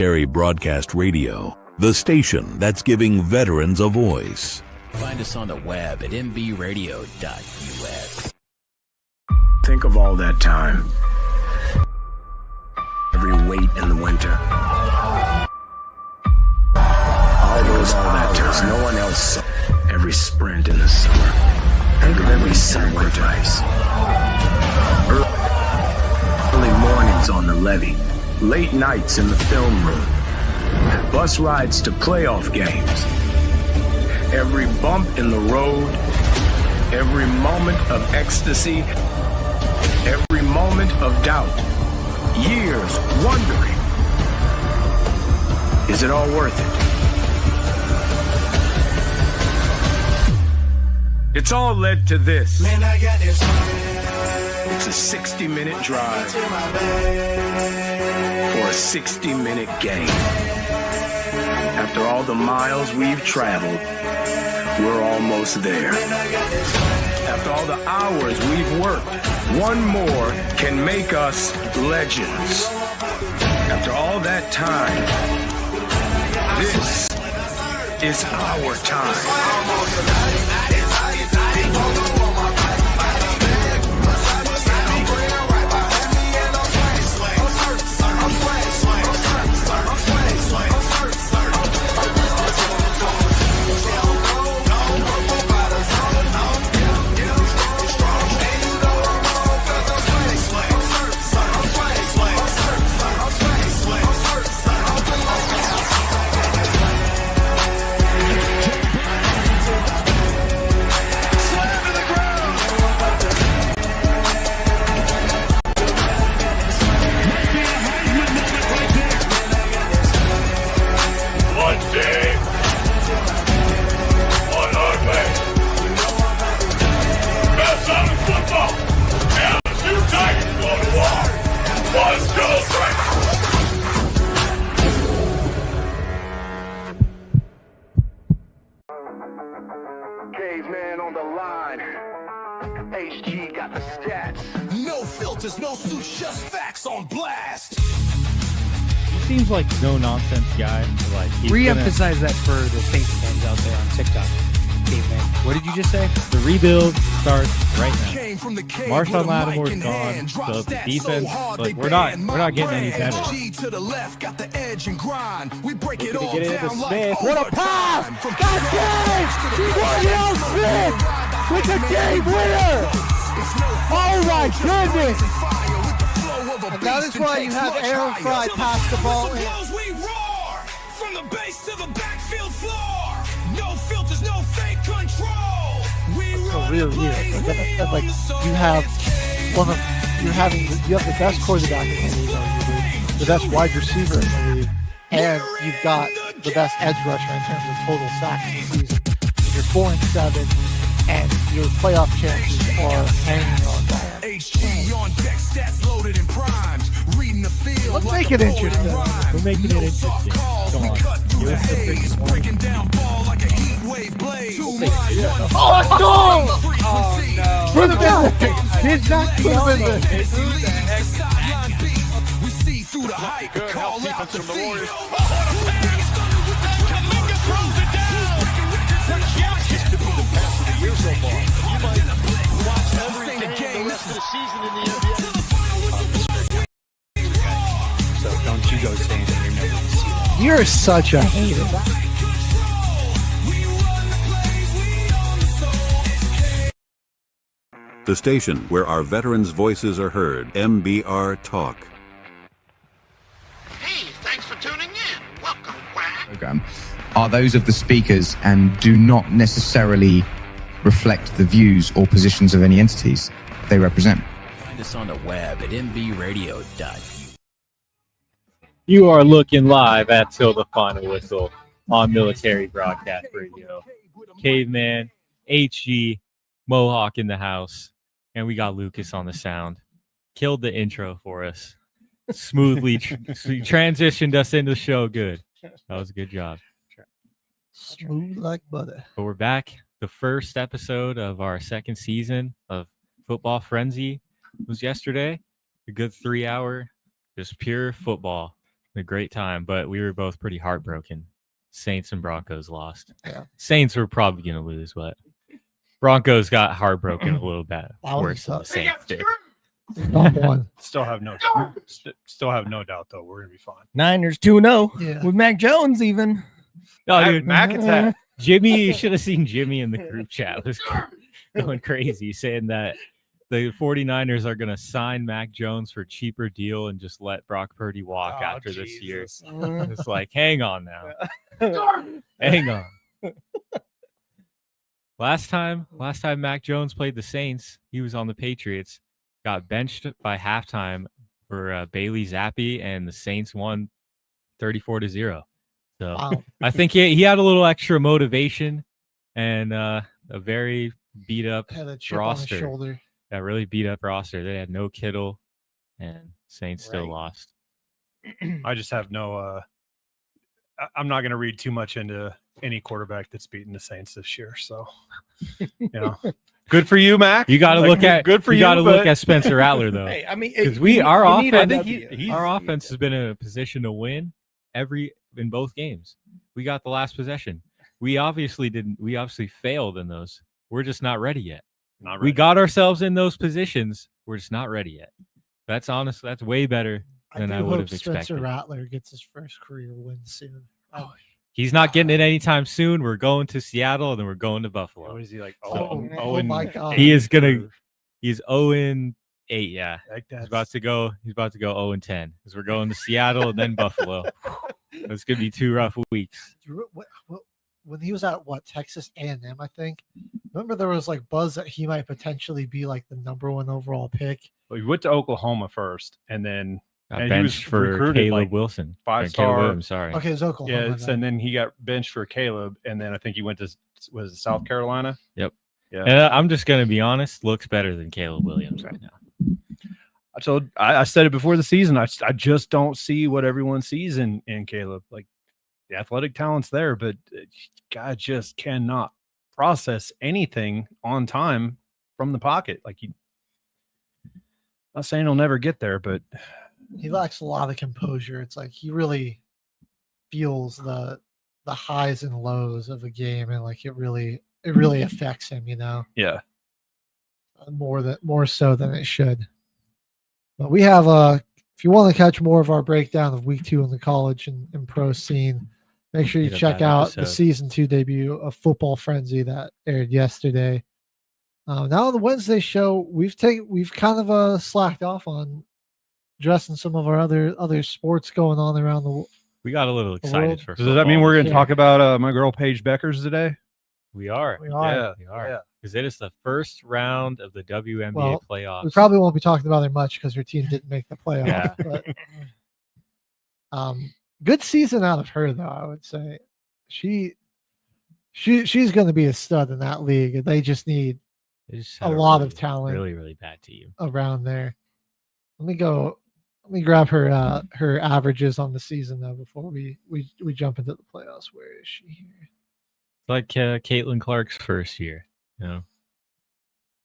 Military Broadcast Radio, the station that's giving veterans a voice. Find us on the web at mbradio.us. Think of all that time. Every wait in the winter. All those hours no one else saw. Every sprint in the summer. Think of every sacrifice. Early mornings on the levee. Late nights in the film room. Bus rides to playoff games. Every bump in the road. Every moment of ecstasy. Every moment of doubt. Years wondering. Is it all worth it? It's all led to this. Man, I got this. It's a 60-minute drive for a 60-minute game. After all the miles we've traveled, we're almost there. After all the hours we've worked, one more can make us legends. After all that time, this is our time. Caveman on the line. HG got the stats. No filters, no suits, just facts on blast. He seems like no nonsense guy. Like re-emphasize that for the Saints fans out there on TikTok. Caveman. What did you just say? The rebuild starts right now. Marshawn Lattimore's gone, so the defense, like, we're not getting any better. To the left, got the edge and grind. We break it all Get into down Smith. like What a pass! That's it! Dorian Smith with the game winner! Oh my goodness! And that is why you have Aaron Fry pass the ball in. We roar from the base to the backfield floor. No filters, no fake control. We run Real year. That's like you have you have the best quarterback in the league, arguably, the best wide receiver in the league, and you've got the best edge rusher in terms of total sacks in the season. And you're 4-7, and your playoff chances are hanging on that. HG on deck, stats loaded and primed. Reading the field. Let's make it interesting. We're making it interesting. Come on. Give us the freaking one. Breaking down ball like a heat wave blade. Oh, let's go! Oh, no. For the business! He's not for the business. We see through the hype. Call out the feed. So don't you go saying that you're never going to see that. You're such a hater. The station where our veterans' voices are heard, MBR Talk. Hey, thanks for tuning in. Welcome, Quack. Program are those of the speakers and do not necessarily reflect the views or positions of any entities they represent. Find us on the web at mbradio.us. You are looking live at Till the Final Whistle on Military Broadcast Radio. Caveman, HG, Mohawk in the house, and we got Lucas on the sound. Killed the intro for us. Smoothly transitioned us into the show. Good. That was a good job. Smooth like butter. But we're back. The first episode of our second season of Football Frenzy was yesterday. A good 3 hour, just pure football. A great time, but we were both pretty heartbroken. Saints and Broncos lost. Yeah. Saints were probably going to lose, but Broncos got heartbroken a little bit worse than the Saints did. Top one. Still have no doubt though. We're gonna be fine. Niners 2-0 Yeah. with Mac Jones even. No, dude, Mac attack. Jimmy, you should have seen Jimmy in the group chat. It was going crazy, saying that the 49ers are going to sign Mac Jones for a cheaper deal and just let Brock Purdy walk after this year. It's like, hang on now. Hang on. Last time Mac Jones played the Saints, he was on the Patriots, got benched by halftime for Bailey Zappi, and the Saints won 34-0. So Wow. I think he had a little extra motivation and a very beat up Had a chip roster. on his shoulder. That really beat up roster. They had no Kittle, and Saints still lost. I just have no. I'm not going to read too much into any quarterback that's beaten the Saints this year. So, good for you, Mac. You got to look at good for you. Got to look at Spencer Rattler though, Hey, I mean, because our offense has been in a position to win in both games. We got the last possession. We obviously failed in those. We're just not ready yet. Not ready. We got ourselves in those positions. We're just not ready yet. That's honest. That's way better than I would have expected. Spencer Rattler gets his first career win soon. He's not getting it anytime soon. We're going to Seattle and then we're going to Buffalo. What is he like? Oh my God. He's 0-8. Yeah, Like he's about to go 0-10 because we're going to Seattle and then Buffalo. It's gonna be 2 rough weeks. When he was at Texas A&M, I think. Remember there was like buzz that he might potentially be like the number 1 overall pick. Well, he went to Oklahoma first, and then Got and he was benched for recruited Caleb like Wilson. five-star. Caleb Williams, sorry. Okay, it's Oklahoma. Yeah, and then he got benched for Caleb, and then I think he went to was it South Carolina. Yep. Yeah. And I'm just gonna be honest. Looks better than Caleb Williams right now. I said it before the season. I just don't see what everyone sees in Caleb. Like the athletic talent's there, but God just cannot process anything on time from the pocket. Like not saying he'll never get there, but he lacks a lot of composure. It's like he really feels the highs and lows of a game, and like it really affects him. yeah. More so than it should. But we have if you want to catch more of our breakdown of week 2 in the college and pro scene, make sure you check out the season 2 debut of Football Frenzy that aired yesterday. Now on the Wednesday show, we've kind of slacked off on addressing some of our other sports going on around the. We got a little excited for. So does that mean we're going to talk about my girl Paige Beckers today? We are. Yeah. We are. Because it is the first round of the WNBA playoffs. We probably won't be talking about her much because her team didn't make the playoffs. Yeah. But good season out of her, though. I would say she's going to be a stud in that league. They just need a lot of talent. Really, really bad team around there. Let me grab her averages on the season though before we jump into the playoffs. Where is she here? Like Caitlin Clark's first year.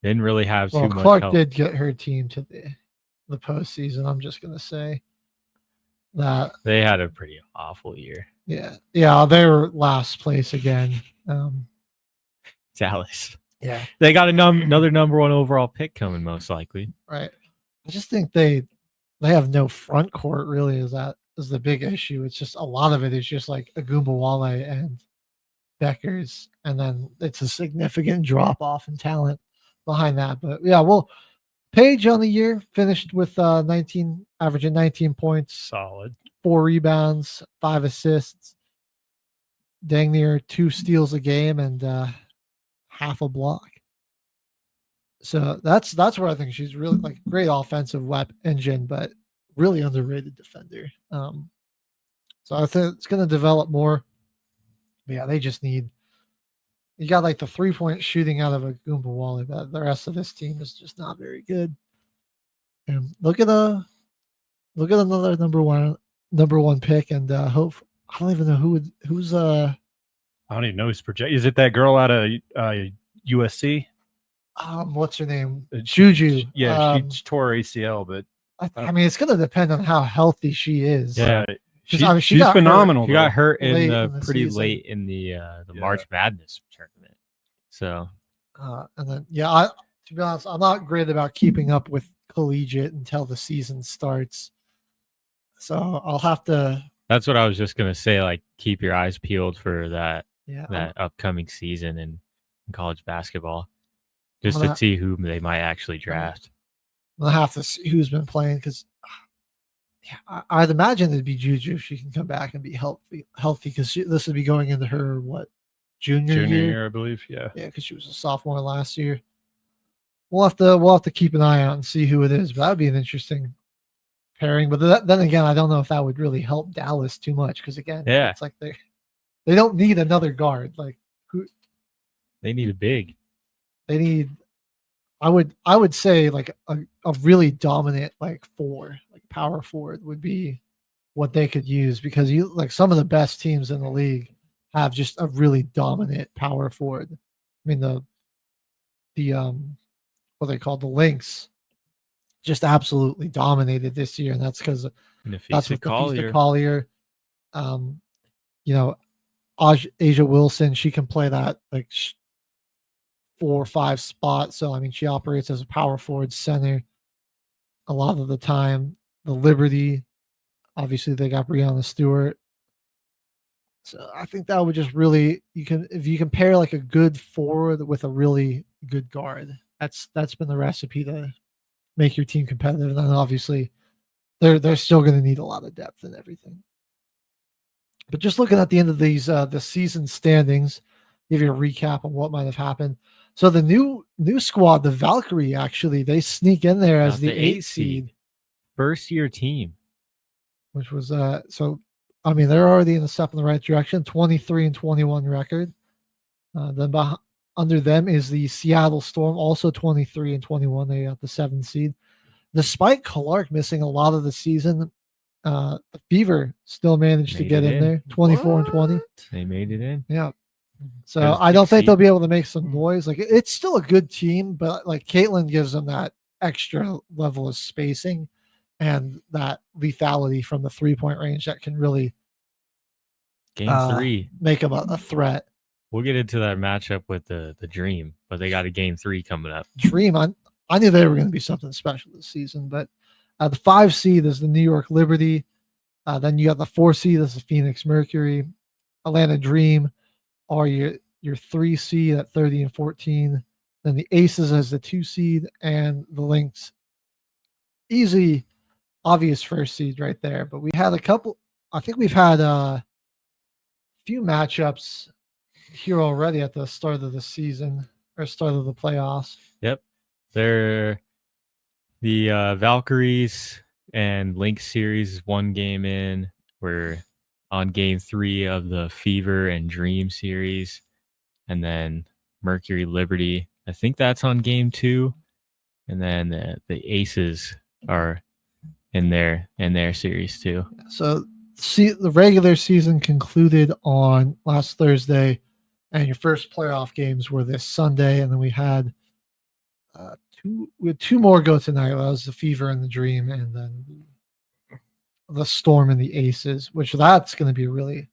Didn't really have too much Clark help. did get her team to the postseason. I'm just gonna say that they had a pretty awful year. Yeah, they were last place again. Dallas. Yeah, they got another number 1 overall pick coming most likely. Right. I just think they have no front court really. Is the big issue? It's just a lot of it is just like Agumbawale and Beckers, and then it's a significant drop off in talent behind that. But yeah, well, Paige on the year finished with averaging 19 points, solid, 4 rebounds, 5 assists, dang near 2 steals a game, and half a block. So that's where I think she's really like great offensive engine, but really underrated defender. So I think it's going to develop more. But yeah, they just need. You got like the 3-point shooting out of Agumbawale, but the rest of this team is just not very good. And look at another number one pick, and hope. I don't even know who's. I don't even know who's projected. Is it that girl out of USC? What's her name? Juju. Yeah, she tore her ACL, but I mean, it's going to depend on how healthy she is. Yeah, She's phenomenal. She got hurt late in in the pretty season. late in the March Madness tournament. So And then to be honest, I'm not great about keeping up with collegiate until the season starts. So I'll have to. that's what I was just gonna say. Like, keep your eyes peeled for that Yeah, upcoming season in college basketball, just to see who they might actually draft. I'll have to see who's been playing because I'd imagine it'd be Juju if she can come back and be healthy because this would be going into her junior year, I believe. Yeah, because she was a sophomore last year. We'll have to keep an eye out and see who it is. But that would be an interesting pairing. But then again, I don't know if that would really help Dallas too much because again, it's like they don't need another guard. Like who they need a big. They need. I would say like a really dominant like power forward would be what they could use because some of the best teams in the league have just a really dominant power forward. I mean the what they call the Lynx just absolutely dominated this year, and that's because that's with Nafisa Collier. Asia Wilson, she can play that like 4 or 5 spot. So I mean, she operates as a power forward center a lot of the time. The Liberty, obviously, they got Breanna Stewart. So I think that would just really if you compare like a good forward with a really good guard, that's been the recipe to make your team competitive. And then obviously, they're still going to need a lot of depth and everything. But just looking at the end of these the season standings, give you a recap on what might have happened. So the new squad, the Valkyrie, actually they sneak in there as the 8th seed, first year team, which was so. I mean, they're already in a step in the right direction. 23-21 record. Then under them is the Seattle Storm, also 23-21. They got the 7th seed. Despite Clark missing a lot of the season, the Fever still managed to get in there, 24-20. They made it in. Yeah. So I don't think they'll be able to make some noise. Like it's still a good team, but like Caitlin gives them that extra level of spacing and that lethality from the 3-point range that can really Game 3 make them a threat. We'll get into that matchup with the Dream, but they got a Game 3 coming up. Dream, I knew they were going to be something special this season, but the 5 seed is the New York Liberty. Then you got the 4 seed is the Phoenix Mercury. Atlanta Dream are your 3 seed at 30-14. Then the Aces as the 2 seed, and the Lynx, easy, obvious first seed right there. But we had a couple. I think we've had a few matchups here already at the start of the season or start of the playoffs. Yep, they're the Valkyries and Lynx series 1 game in. We're on Game 3 of the Fever and Dream series, and then Mercury Liberty. I think that's on Game 2, and then the Aces are in their series too. So the regular season concluded on last Thursday, and your first playoff games were this Sunday, and then we had 2 more go tonight. That was the Fever and the Dream, and then the Storm and the Aces, which that's going to be a really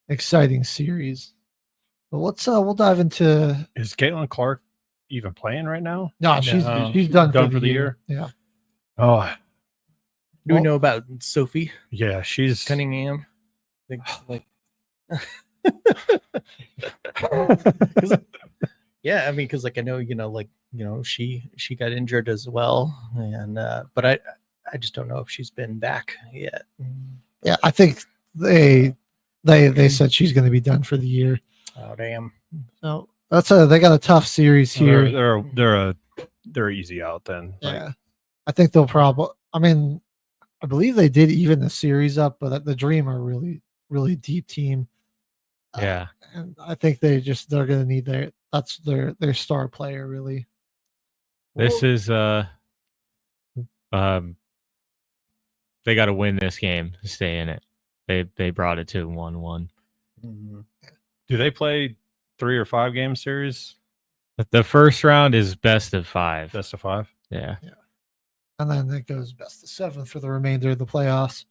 exciting series. But let's we'll dive into. Is Caitlin Clark even playing right now? No, she's done for the year. Yeah. Oh, do we know about Sophie? Yeah, she's Cunningham. Yeah, I mean, because I know, she got injured as well, and but I just don't know if she's been back yet. Yeah, I think they said she's going to be done for the year. Oh damn! So they got a tough series here. They're easy out then. Yeah, I think they'll probably. I mean, I believe they did even the series up, but the Dream are really really deep team. Yeah, and I think they're going to need their star player really. This is they got to win this game to stay in it. They brought it to 1-1. Mm-hmm. Do they play 3 or 5 game series? The first round is best of 5. Best of 5. Yeah. And then it goes best of 7 for the remainder of the playoffs.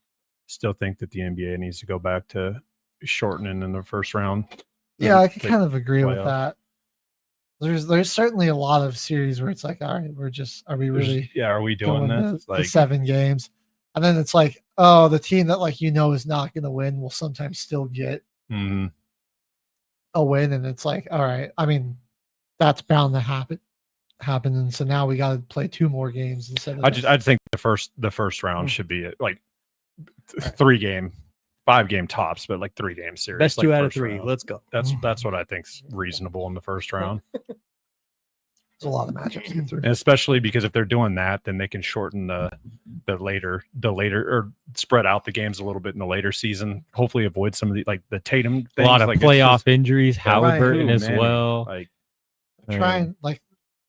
still think that the NBA needs to go back to shortening in the first round. Yeah, I can kind of agree with playoff. that. There's certainly a lot of series where it's like, all right, are we really are we doing this? the 7 games? And then it's like, oh, the team that is not going to win will sometimes still get a win, and it's like, all right, I mean, that's bound to happen, and so now we got to play 2 more games instead of. I think the first round should be like 3-game, 5-game tops, but like 3-game series. Best like 2 out of first 3. round. Let's go. That's what I think's reasonable in the first round. There's a lot of matchups to get through. And especially because if they're doing that, then they can shorten the later or spread out the games a little bit in the later season. Hopefully avoid some of the Tatum things. A lot of like playoff injuries, Halliburton Right. as Many. well. Like Trying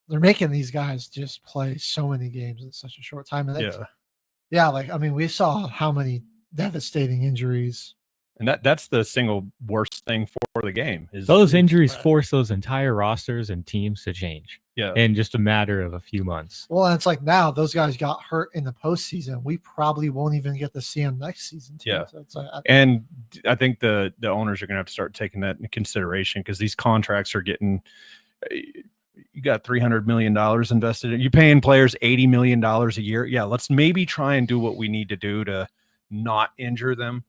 they're making these guys just play so many games in such a short time, and we saw how many devastating injuries. and that's the single worst thing for the game is Those injuries force those entire rosters and teams to change. Yeah. In just a matter of a few months. Well, and it's like now those guys got hurt in the postseason. We probably won't even get to see them next season. Too. Yeah. So it's like, And I think the owners are going to have to start taking that into consideration because these contracts are getting. You got $300 million invested in. You're paying players $80 million a year. Yeah, let's maybe try and do what we need to do to not injure them.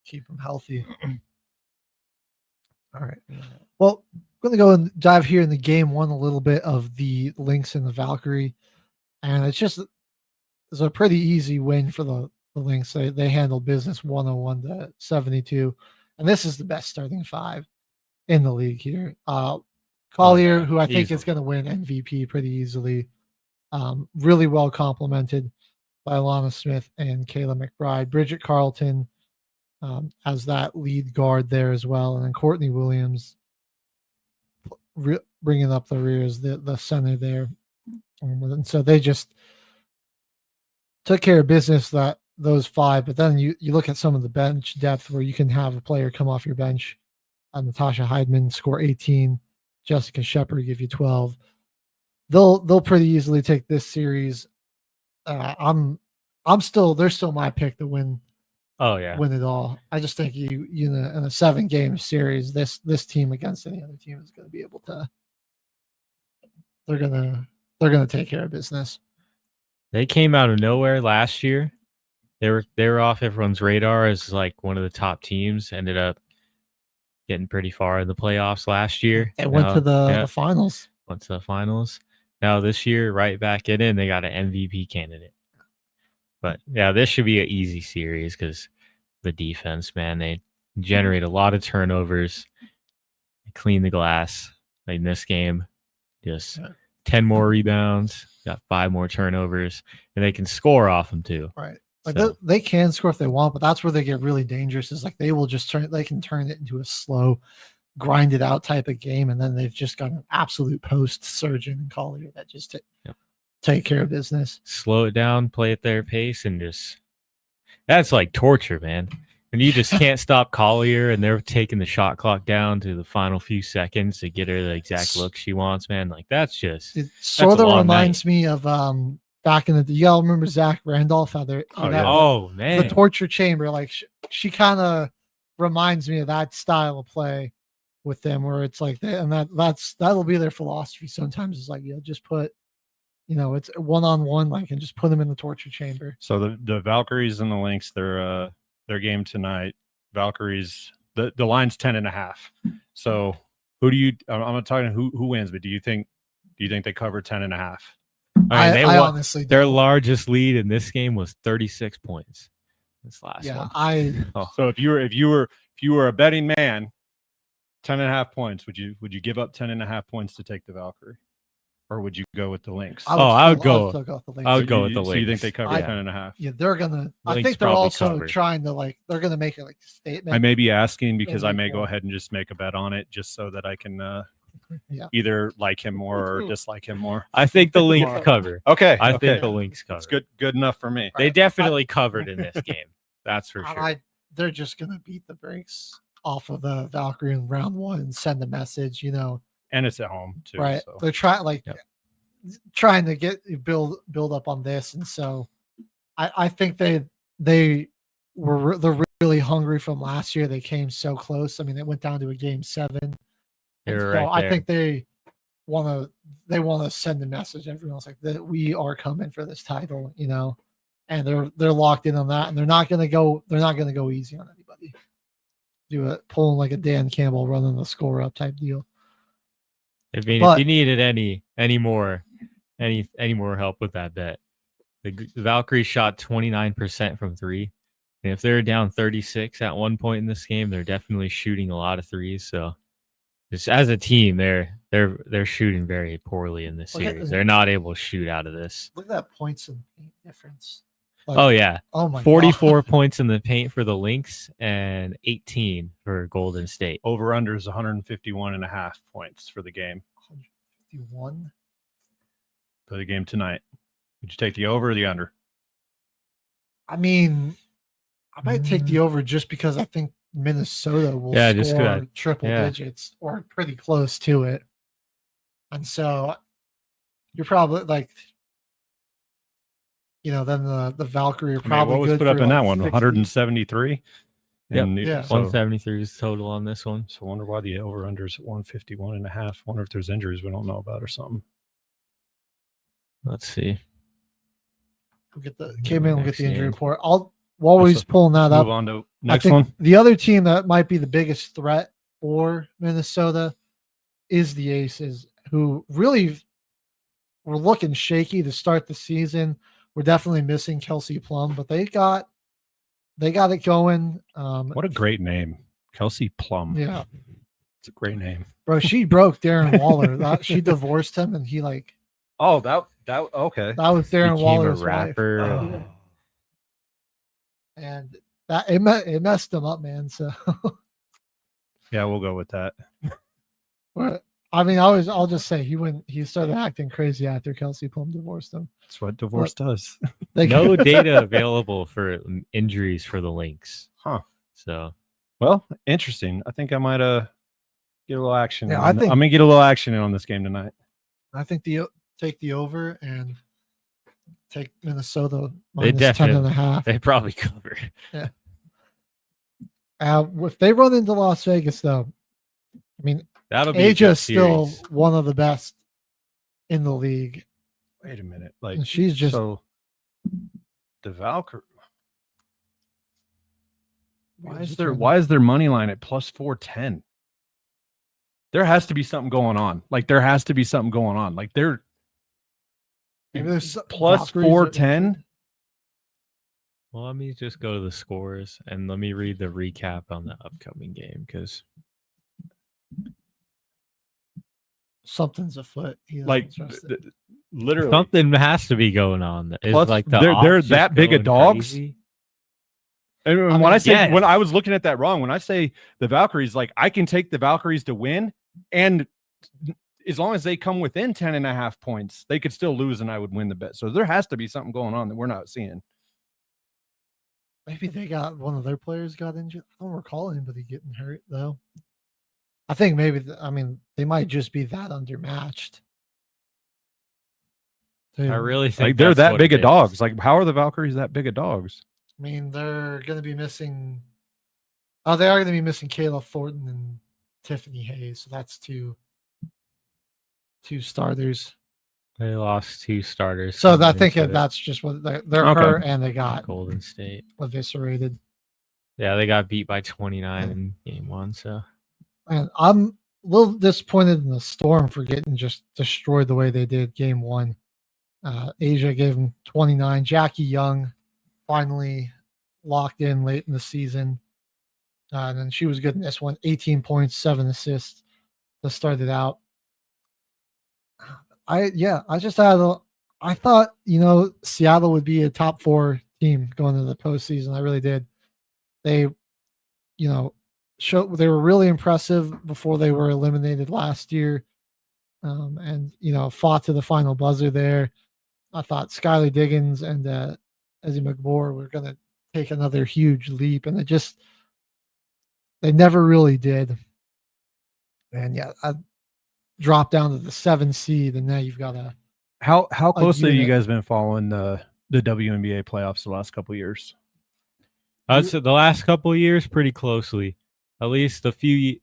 keep them healthy. All right. Well, I'm going to go and dive here in the game 1 a little bit of the Lynx and the Valkyrie. And it's a pretty easy win for the Lynx. They handled business 101-72. And this is the best starting 5 in the league here. Collier, who I think is going to win MVP pretty easily. Really well complemented by Alana Smith and Kayla McBride. Bridget Carlton as that lead guard there as well. And then Courtney Williams bringing up the rear as the center there. And so they just took care of business, those 5. But then you look at some of the bench depth where you can have a player come off your bench. Natasha Heidman score 18. Jessica Shepard give you 12. They'll pretty easily take this series. They're still my pick to win. Oh yeah, win it all. I just think in a 7-game series, this team against any other team is going to be able to. They're gonna take care of business. They came out of nowhere last year. They were off everyone's radar as like one of the top teams. Ended up getting pretty far in the playoffs last year. They went to the finals. Went to the finals. Now this year, right back in, they got an MVP candidate. But yeah, this should be an easy series because the defense, man, they generate a lot of turnovers. They clean the glass. Like in this game, just 10 more rebounds, got 5 more turnovers, and they can score off them too. Right. Like they can score if they want, but that's where they get really dangerous. Is like they can turn it into a slow, grinded out type of game, and then they've just got an absolute post surgeon and Collier that just take care of business. Slow it down, play at their pace, and that's like torture, man. And you just can't stop Collier, and they're taking the shot clock down to the final few seconds to get her the exact look she wants, man. Like it sort of reminds me of back in the y'all remember Zach Randolph how man, the torture chamber. Like she kind of reminds me of that style of play with them, where it's like that'll be their philosophy. Sometimes it's like just put. It's one-on-one, and just put them in the torture chamber. So the Valkyries and the Lynx, their game tonight. Valkyries, the line's 10.5. So who do you? I'm not talking who wins, but do you think they cover 10.5? I honestly their largest lead in this game was 36 points. This last one. So if you were a betting man, 10.5 points, would you give up 10.5 points to take the Valkyrie? Or would you go with the Lynx? I would go with the Lynx. So you think they cover 10.5? Yeah, they're gonna. I think they're also trying to they're gonna make it like a statement. I may be asking because I may go ahead and just make a bet on it, just so that I can either like him more or dislike him more. I think the Lynx cover. Okay, I think the Lynx cover. It's good enough for me. They definitely covered in this game. That's for sure. They're just gonna beat the brakes off of the Valkyrie in round 1 and send a message. And it's at home too. Right. So. They're trying to build up on this. And so I think they they're really hungry from last year. They came so close. I mean, it went down to a game 7. They were So right I there. think they want to send the message to everyone else like that we are coming for this title, and they're locked in on that, and they're not going to go easy on anybody. Do it pulling like a Dan Campbell running the score up type deal. I mean, if you needed any more help with that bet, the Valkyries shot 29% from 3. And if they're down 36 at one point in this game, they're definitely shooting a lot of threes. So just as a team, they're shooting very poorly in this series. They're not able to shoot out of this. Look at that points and paint difference. Oh yeah. Oh my 44 God. points in the paint for the Lynx and 18 for Golden State. Over under is 151.5 points for the game. 151 for the game tonight. Would you take the over or the under? I mean, I might take the over just because I think Minnesota will score triple digits or pretty close to it. And so you're probably like, then the Valkyrie are probably what was good put up in like that one? 60. 173? Yeah, 173 is total on this one. So I wonder why the over under is 151.5. Wonder if there's injuries we don't know about or something. Let's see. We'll get the injury report. While he's pulling that up, move on to next I think one. The other team that might be the biggest threat for Minnesota is the Aces, who really were looking shaky to start the season. We're definitely missing Kelsey Plum, but they got it going. What a great name, Kelsey Plum. Yeah, it's a great name, bro. She broke Darren Waller. She divorced him, and he like. Oh, that okay. That was Darren Waller's a rapper. Wife. And that it messed him up, man. So yeah, we'll go with that. But I mean, I'll just say he started acting crazy after Kelsey Plum divorced him. That's what divorce does. No data available for injuries for the Lynx. Huh. So, well, interesting. I think I might get a little action. Yeah, I'm gonna get a little action in on this game tonight. I think take the over and take Minnesota they minus 10.5. They probably cover. Yeah. If they run into Las Vegas, though, I mean, that'll be Aja's still one of the best in the league. Wait a minute, like and she's just so. The Valkyrie. Why is their money line at plus 410? There has to be something going on. Like there has to be something going on. Like they're plus 410. Well, let me just go to the scores and let me read the recap on the upcoming game because something's afoot. Like literally, something has to be going on. Plus, like they're that big of dogs. Crazy. And when when I was looking at that wrong, when I say the Valkyries, like I can take the Valkyries to win, and as long as they come within 10.5 points, they could still lose and I would win the bet. So there has to be something going on that we're not seeing. Maybe they got one of their players got injured. I don't recall anybody getting hurt though. I think maybe they might just be that undermatched. I really think like they're that big of dogs. Like how are the Valkyries that big of dogs? I mean, they're going to be missing. Oh, they are going to be missing Kayla Thornton and Tiffany Hayes. So that's two starters. They lost 2 starters. So I think that's just what they're her and they got Golden State eviscerated. Yeah, they got beat by 29 in game 1. So, and I'm a little disappointed in the Storm for getting just destroyed the way they did game 1. Asia gave them 29. Jackie Young finally locked in late in the season. And then she was good in this one. 18 points, 7 assists to start it out. I thought, Seattle would be a top 4 team going into the postseason. I really did. They, they were really impressive before they were eliminated last year. And fought to the final buzzer there. I thought Skylar Diggins and Ezzy McBohr were going to take another huge leap, and they never really did. And yeah, I dropped down to the 7 seed, and now you've got how closely have you guys been following the WNBA playoffs the last couple of years? I'd say the last couple of years pretty closely. At least a few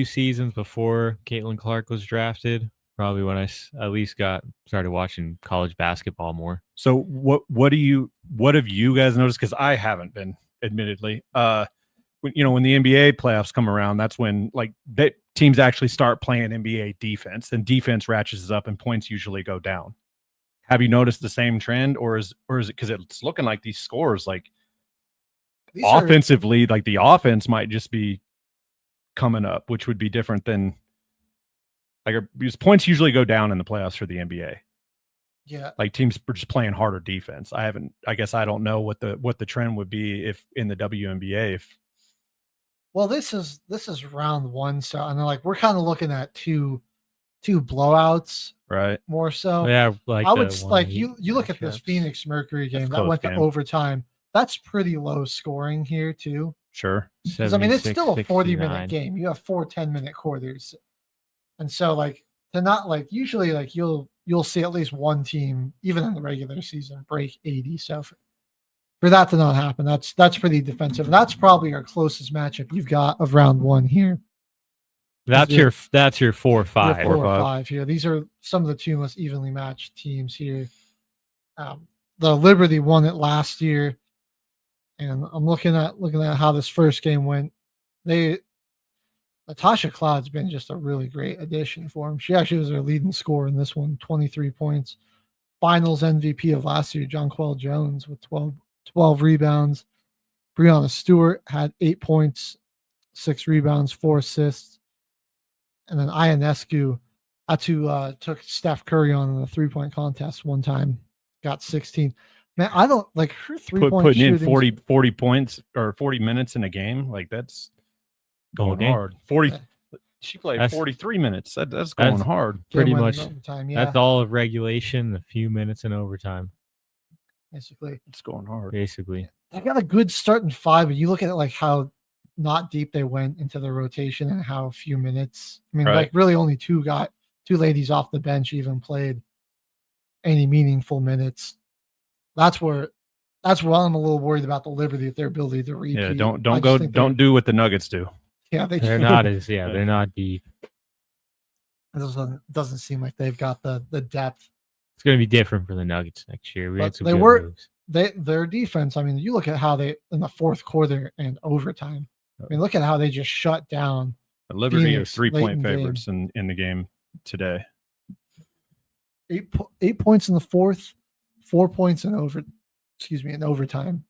seasons before Caitlin Clark was drafted. Probably when I at least started watching college basketball more. So what have you guys noticed? Because I haven't been, admittedly. When the NBA playoffs come around, that's when teams actually start playing NBA defense, and defense ratchets up, and points usually go down. Have you noticed the same trend, or is it because it's looking like these scores offensively, like the offense might just be coming up, which would be different than because points usually go down in the playoffs for the NBA. Yeah, like teams are just playing harder defense. I guess I don't know what the trend would be if in the WNBA. Well, this is round one, so and we're kind of looking at two blowouts, right? More so, yeah. I would you look at this Phoenix Mercury game that went to overtime. That's pretty low scoring here too. Sure, because it's still a 40-minute game. You have 4 10-minute quarters, and so to not usually you'll see at least one team even in the regular season break 80. So for that to not happen, that's pretty defensive. And that's probably our closest matchup you've got of round one here. That's your 4-5. Your 4 or 5 here. These are some of the two most evenly matched teams here. The Liberty won it last year, and I'm looking at how this first game went. Natasha Cloud's been just a really great addition for him. She actually was their leading scorer in this one, 23 points. Finals MVP of last year, Jonquel Jones with 12 rebounds. Breanna Stewart had 8 points, 6 rebounds, 4 assists. And then Ionescu, that's who took Steph Curry on in the 3-point contest one time, got 16. Man, I don't like her 3-point putting in 40 points or 40 minutes in a game. That's going hard. 40. She played 43 minutes. That's going hard. Pretty much. Overtime, yeah. That's all of regulation, a few minutes in overtime. Basically, it's going hard. Basically, they got a good starting 5, but you look at it how not deep they went into the rotation and how few minutes. I mean, really only two ladies off the bench even played any meaningful minutes. That's where I'm a little worried about the Liberty, if their ability to repeat. Yeah, don't do what the Nuggets do. Yeah, they're not they're not deep. It doesn't seem like they've got the depth. It's going to be different for the Nuggets next year. We had some good moves. Their defense. I mean, you look at how they in the fourth quarter and overtime. I mean, look at how they just shut down. The Liberty are 3-point favorites in the game today. 8 points in the fourth, 4 points in overtime.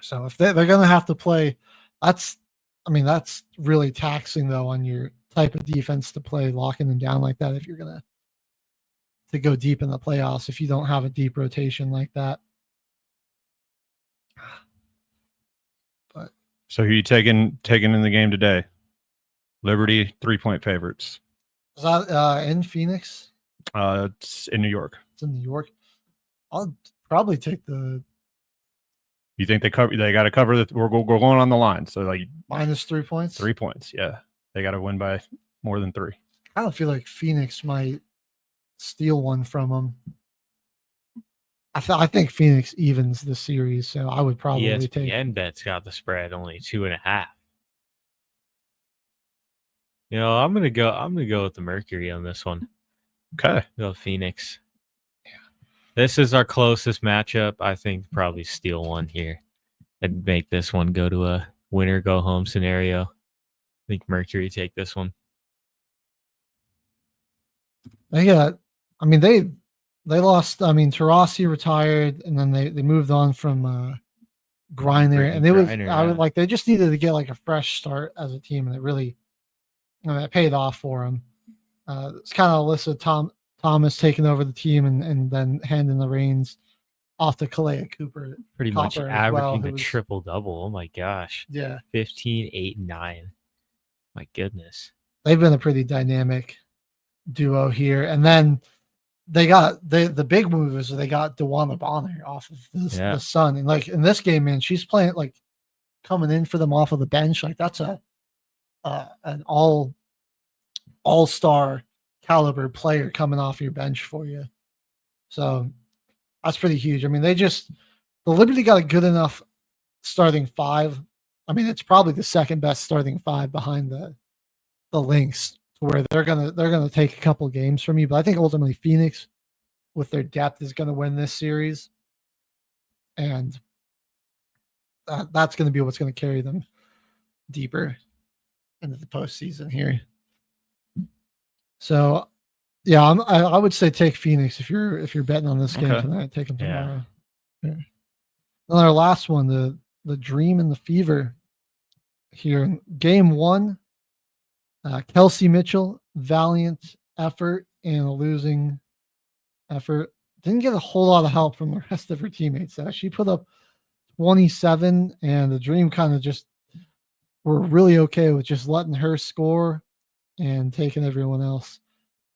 So if they're going to have to play, that's really taxing though on your type of defense to play, locking them down like that. If you're going to go deep in the playoffs, if you don't have a deep rotation like that. But so who are you taking in the game today? Liberty 3-point favorites. Is that in Phoenix? It's in New York. It's in New York. I'll probably take the. You think they got to cover the? We're going on the line, so minus 3 points. 3 points, yeah. They got to win by more than 3. I don't feel like Phoenix might steal one from them. I think Phoenix evens the series, so I would probably take. ESPN bet's got the spread only 2.5. I'm gonna go with the Mercury on this one. Okay, go Phoenix. Yeah, this is our closest matchup. I think probably steal one here and make this one go to a winner go home scenario. I think Mercury take this one. They lost. I mean, Taurasi retired, and then they moved on from Griner, and they just needed to get a fresh start as a team, and it really, it paid off for them. It's kind of Alyssa Thomas taking over the team and then handing the reins off to Kalea Cooper. Pretty much averaging a triple-double. Oh my gosh. Yeah. 15, 8, 9. My goodness. They've been a pretty dynamic duo here. And then they got the big move is they got DeWanna Bonner off of the Sun. And in this game, man, she's playing coming in for them off of the bench. That's an all-star caliber player coming off your bench for you. So That's pretty huge. I mean, the Liberty got a good enough starting five. I mean, it's probably the second best starting five behind the Lynx, to where they're gonna take a couple games from you. But I think ultimately Phoenix, with their depth, is gonna win this series, and that's gonna be what's gonna carry them deeper into the postseason here. So, yeah, I would say take Phoenix if you're betting on this game tonight. Take them tomorrow. Yeah. And our last one, the Dream and the Fever. Here in game one, Kelsey Mitchell, valiant effort and a losing effort. Didn't get a whole lot of help from the rest of her teammates. She put up 27, and the Dream kind of just were really okay with just letting her score and taking everyone else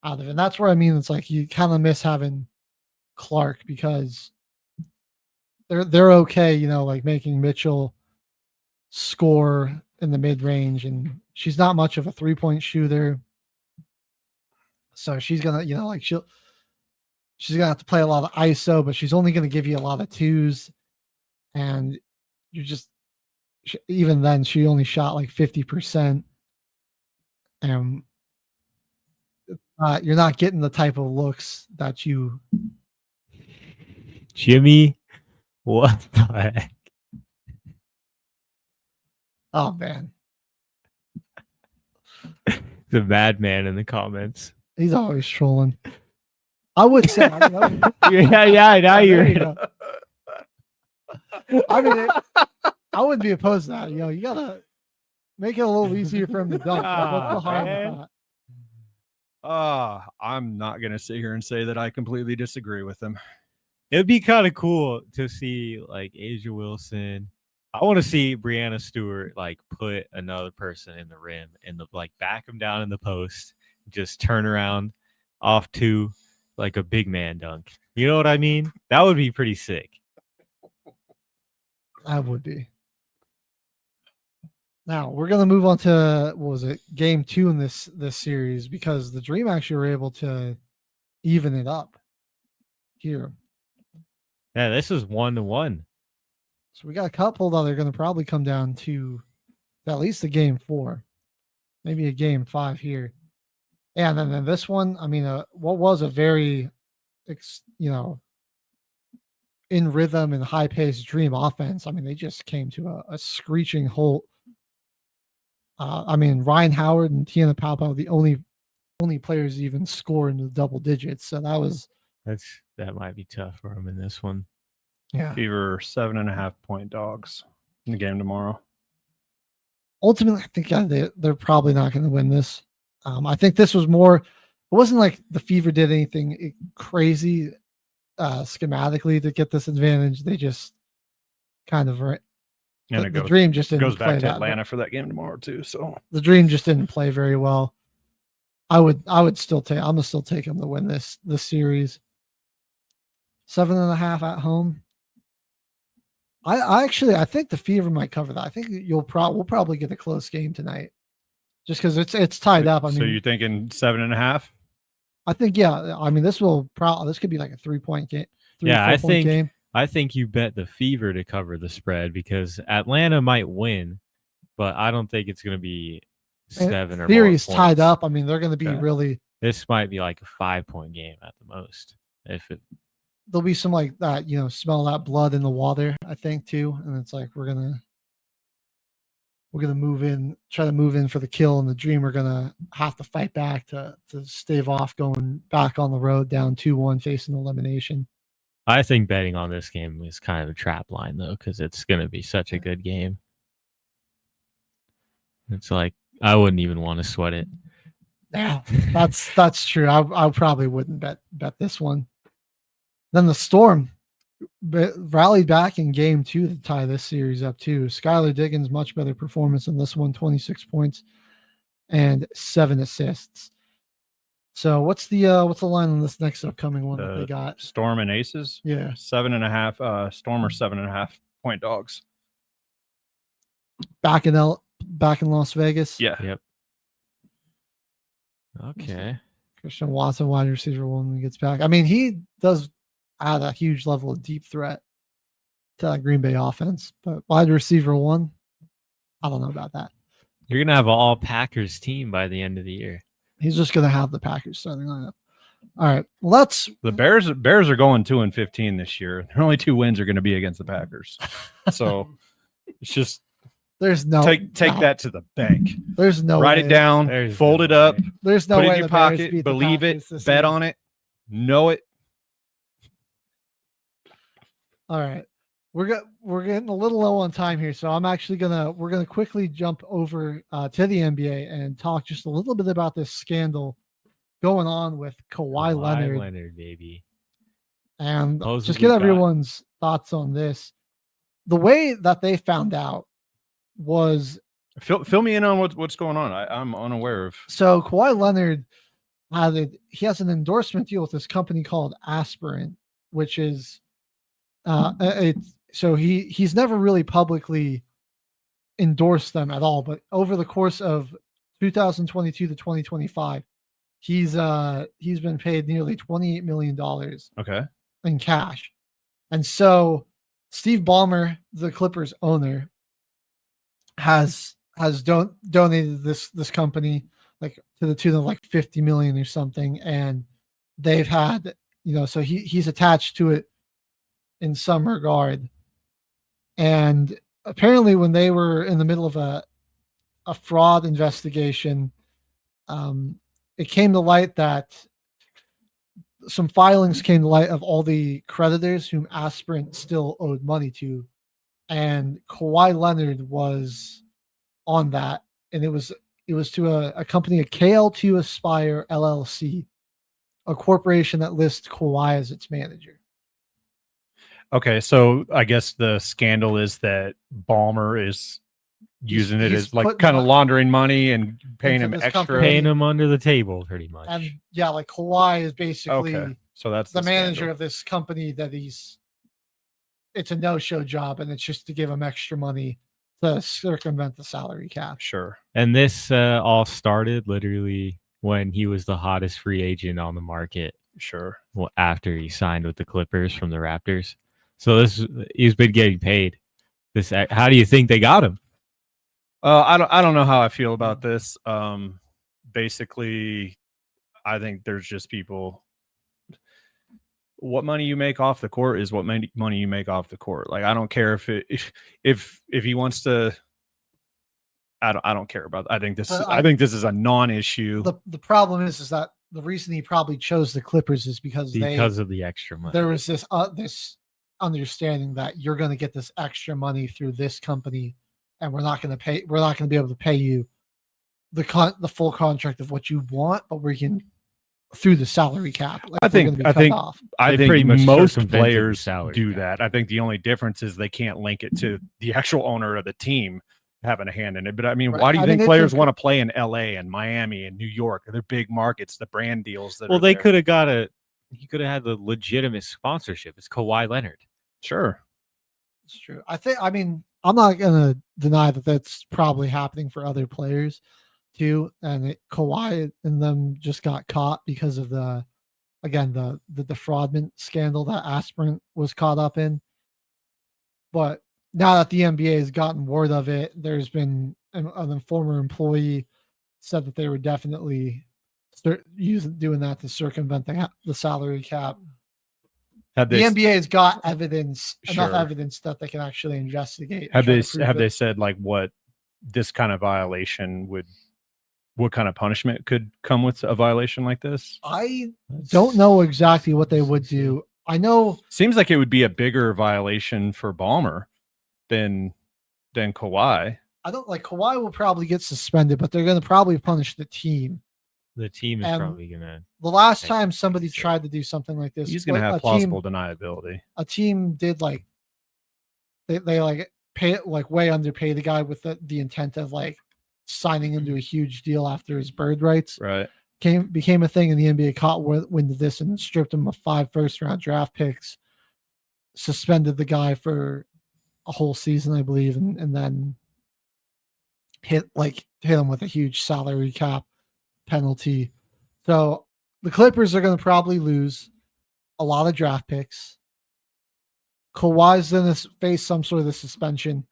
out of it. And that's where I mean it's like you kind of miss having Clark, because they're okay, like making Mitchell score in the mid range, and she's not much of a 3-point shooter. So she's gonna, she's gonna have to play a lot of ISO, but she's only gonna give you a lot of twos. And even then, she only shot like 50%. And you're not getting the type of looks that you. Jimmy, what the heck? Oh man, the madman in the comments. He's always trolling. I would say, yeah. Now you're. I mean, I wouldn't be opposed to that. You gotta make it a little easier for him to dunk. What's the harm with that? I'm not gonna sit here and say that I completely disagree with him. It'd be kind of cool to see like Asia Wilson. I want to see Brianna Stewart like put another person in the rim and back him down in the post, just turn around off to like a big man dunk. You know what I mean? That would be pretty sick. That would be. Now we're gonna move on to game 2 in this series, because the Dream actually were able to even it up here. Yeah, this is 1-1. So we got a couple that are going to probably come down to at least a game 4, maybe a game 5 here. And then this one, I mean, what was a very, in rhythm and high paced Dream offense. I mean, they just came to a screeching halt. I mean, Ryan Howard and Tiana Paopao, the only players to even score in the double digits. So that might be tough for them in this one. Yeah. Fever 7.5 point dogs in the game tomorrow. Ultimately, I think they're probably not going to win this. I think this was more. It wasn't like the Fever did anything crazy schematically to get this advantage. They just kind of and the Dream just didn't goes play back to that, Atlanta for that game tomorrow too. So the Dream just didn't play very well. I would still take. I'm gonna still take them to win this series. 7.5 at home. I think the Fever might cover that. I think we'll probably get a close game tonight, just because it's tied up. So you're thinking 7.5? I think I mean this could be like a 3-point game. I think you bet the Fever to cover the spread, because Atlanta might win, but I don't think it's going to be 7 or series more tied points. up. I mean, they're going to be really. This might be like a 5-point game at the most. There'll be some like that, smell that blood in the water, I think too, and it's like we're gonna try to move in for the kill, and the Dream are gonna have to fight back to stave off going back on the road down 2-1 facing elimination. I think betting on this game is kind of a trap line though, because it's going to be such a good game. It's like I wouldn't even want to sweat it. Yeah, that's true. I probably wouldn't bet this one. Then the Storm rallied back in game 2 to tie this series up too. Skylar Diggins, much better performance in this one, 26 points and 7 assists. So what's the line on this next upcoming one that they got? Storm and Aces? Yeah. 7.5. Storm are 7.5 point dogs. Back in Las Vegas? Yeah. Yep. Okay. Christian Watson, wide receiver, when he gets back. I mean, he does add a huge level of deep threat to that Green Bay offense. But wide receiver 1, I don't know about that. You're gonna have an all Packers team by the end of the year. He's just going to have the Packers starting lineup. All right, well, let's. The Bears are going 2-15 this year. Their only 2 wins are going to be against the Packers. So it's just There's no take that to the bank. There's no Write way. it down, fold it up, There's no put it way in your the Bears pocket, beat the believe it, Packers this bet year. on it, know it. All right. We're getting a little low on time here, so we're gonna quickly jump over to the NBA and talk just a little bit about this scandal going on with Kawhi Leonard, baby. and Supposedly just get got- everyone's thoughts on this. The way that they found out was Fill me in on what's going on. I'm unaware of. so Kawhi Leonard has an endorsement deal with this company called Aspirin, which is so he's never really publicly endorsed them at all, but over the course of 2022 to 2025, he's been paid nearly $28 million Okay. in cash. And so Steve Ballmer, the Clippers owner, has donated this company like to the tune of like 50 million or something, and they've had, so he's attached to it in some regard. And apparently when they were in the middle of a fraud investigation, it came to light that some filings came to light of all the creditors whom Aspirin still owed money to, and Kawhi Leonard was on that, and it was to a company, a KL2 Aspire LLC, a corporation that lists Kawhi as its manager. Okay, so I guess the scandal is that Ballmer is using it he's as like putting kind of mon- laundering money and paying into him this extra. company. Paying him under the table, pretty much. And yeah, like Kawhi is basically Okay, so that's the manager scandal. of this company that it's a no-show job, and it's just to give him extra money to circumvent the salary cap. Sure. And this all started literally when he was the hottest free agent on the market. Sure. Well, after he signed with the Clippers from the Raptors. So he's been getting paid. How do you think they got him? I don't know how I feel about this. Basically, I think there's just people. What money you make off the court is what money you make off the court. Like, I don't care if he wants to. I don't care about. I think this is a non-issue. The problem is that the reason he probably chose the Clippers is because of the extra money. There was this understanding that you're going to get this extra money through this company, and we're not going to be able to pay you the full contract of what you want, but we can through the salary cap. Like, I think pretty much most circumvented the players salary do cap. that. I think the only difference is they can't link it to the actual owner of the team having a hand in it. But I mean, Right. why do you I think mean, players want to play in LA and Miami and New York? They're big markets, the brand deals that Well, are they there. could have he could have had the legitimate sponsorship. It's Kawhi Leonard. Sure. It's true. I'm not going to deny that that's probably happening for other players too. And Kawhi and them just got caught because of the defraudment scandal that Aspirin was caught up in. But now that the NBA has gotten word of it, there's been a former employee said that they were definitely doing that to circumvent the salary cap. The NBA has got enough evidence that they can actually investigate. Have they said like what this kind of violation what kind of punishment could come with a violation like this? I don't know exactly what they would do. I know seems like it would be a bigger violation for Ballmer than Kawhi. I don't like Kawhi will probably get suspended, but they're going to probably punish the team. The team is probably going to. The last time somebody tried to do something like this, he's going to have plausible deniability. A team did like they like pay like way underpay the guy with the intent of like signing him to a huge deal after his bird rights. Right. Became a thing, and the NBA caught wind of this and stripped him of 5 first-round draft picks, suspended the guy for a whole season, I believe, and then hit him with a huge salary cap penalty. So the Clippers are going to probably lose. a lot of draft picks. Kawhi's going to face some sort of suspension,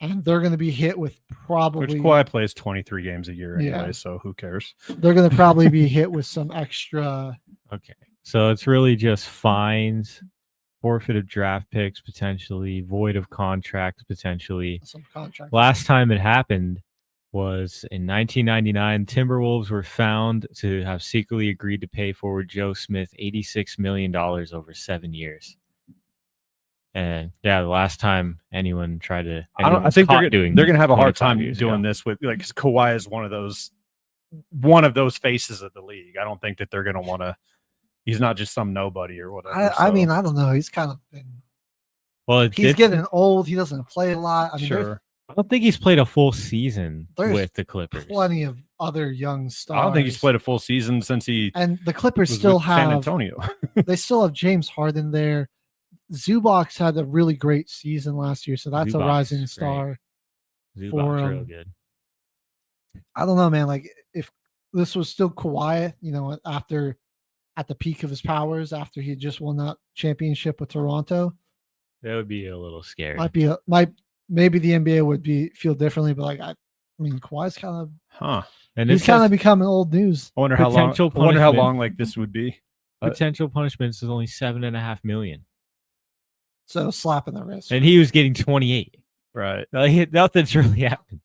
and they're going to be hit with probably. Which Kawhi plays 23 games a year anyway, Yeah. so who cares? They're going to probably be hit with some extra. Okay. So it's really just fines, forfeit of draft picks potentially, void of contracts potentially. Some contract. Last time it happened was in 1999. Timberwolves were found to have secretly agreed to pay forward Joe Smith $86 million over 7 years. And yeah, the last time anyone tried to, I think they're going to have a hard time 25 years doing ago. this with, like, because Kawhi is one of those faces of the league. I don't think that they're going to want to. He's not just some nobody or whatever. I mean, I don't know. He's kind of been. Well, He's getting old. He doesn't play a lot. I mean, sure. I don't think he's played a full season There's with the Clippers. plenty of other young stars. I don't think he's played a full season since he And the Clippers was still with San have. Antonio. They still have James Harden there. Zubac's had a really great season last year, so that's a Zubac's rising great. star. Zubac's for, real good. I don't know, man. Like if this was still Kawhi, after at the peak of his powers, after he just won that championship with Toronto, That would be a little scary. maybe the NBA would feel differently, but I mean, Kawhi's kind of And he's it's kind of just becoming old news. I wonder how long. Potential I wonder how punishment. long like this would be. potential punishments is only $7.5 million, So slap in the wrist. and he was getting 28. Right. Nothing's really happened.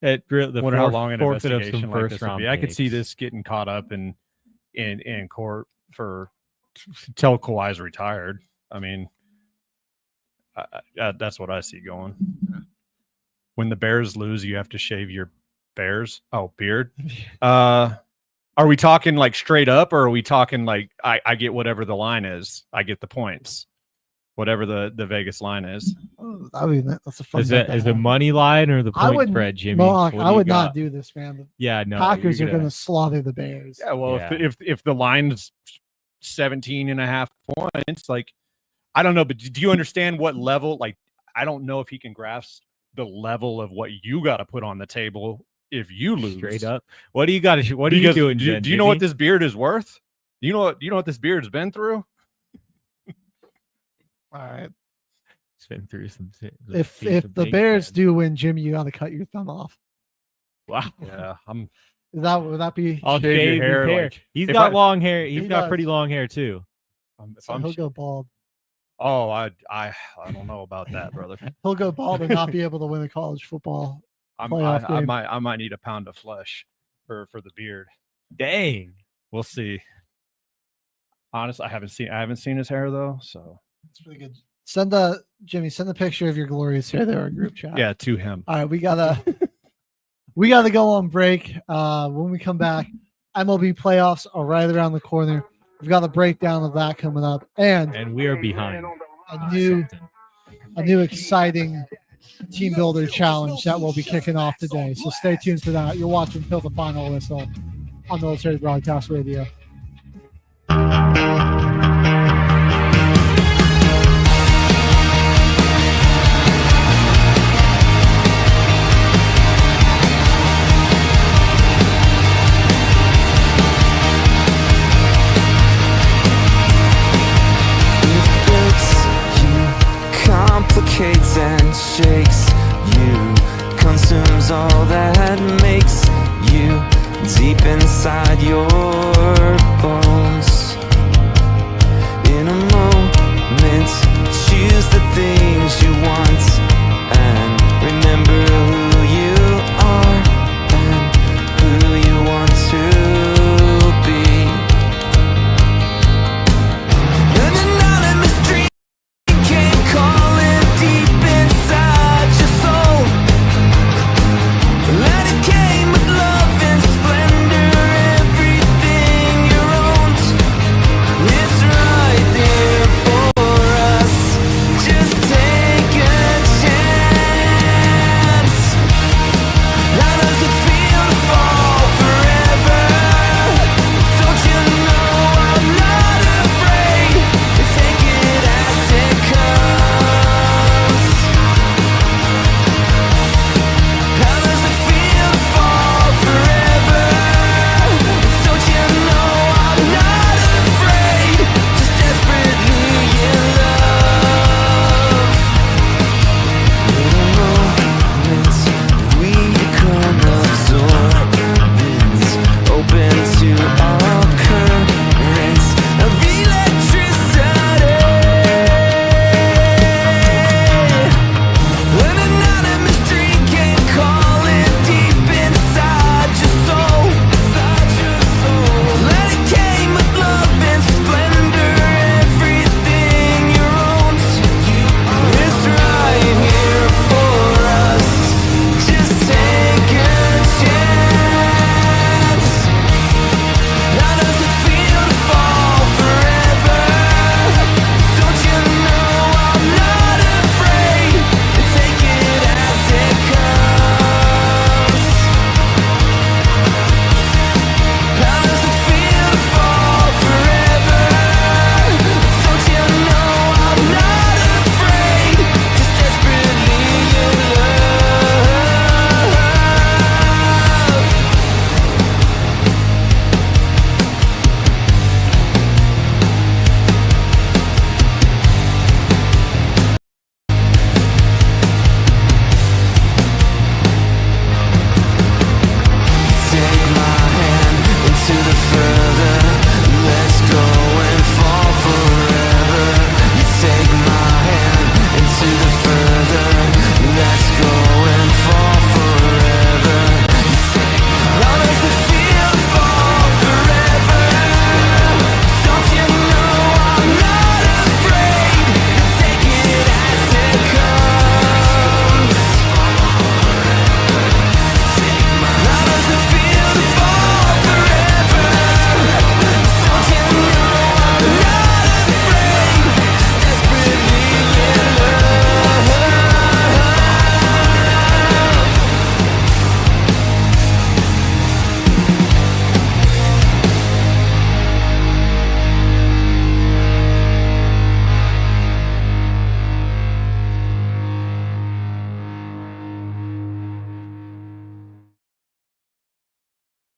The Wonder how long an forfeit of investigation some like first this would round be. I could see picks. this getting caught up in court for till Kawhi's retired. I mean, that's what I see going. When the Bears lose, you have to shave your beard. Are we talking like straight up, or are we talking like I get whatever the line is? I get the points, whatever the Vegas line is. Oh, I mean, that's a fun. Is the money line or the I point wouldn't- spread, Jimmy? Mohawk, What I do you would not got? do this, man. Yeah, no. Packers you're are going to slaughter the Bears. Yeah, well, Yeah. if the line's 17.5 points, like, I don't know, but do you understand what level? Like, I don't know if he can grasp the level of what you got to put on the table if you lose. Straight up. What do you got to? What are you Because doing? Do you know what this beard is worth? Do you know what this beard's been through? All right. It's been through some. If the Bears do win, Jimmy, you got to cut your thumb off. Wow. Yeah, Would that be? I'll Shave shave your your hair, hair. like, He's if got I- long hair. He's He got does. pretty long hair too. So he'll go bald. Oh, I don't know about that, brother. He'll go bald and not be able to win a college football. I Playoff game. might need a pound of flesh for the beard. Dang. We'll see. Honestly, I haven't seen his hair though, so It's pretty good. Jimmy, send a picture of your glorious hair there in group chat. yeah, to him. All right, we gotta go on break. When we come back, MLB playoffs are right around the corner. We've got a breakdown of that coming up, and We are behind. a new exciting team builder challenge that will be kicking off today. So stay tuned for that. You're watching Till the Final Whistle on Military Broadcast Radio. Complicates and shakes you, consumes all that makes you deep inside your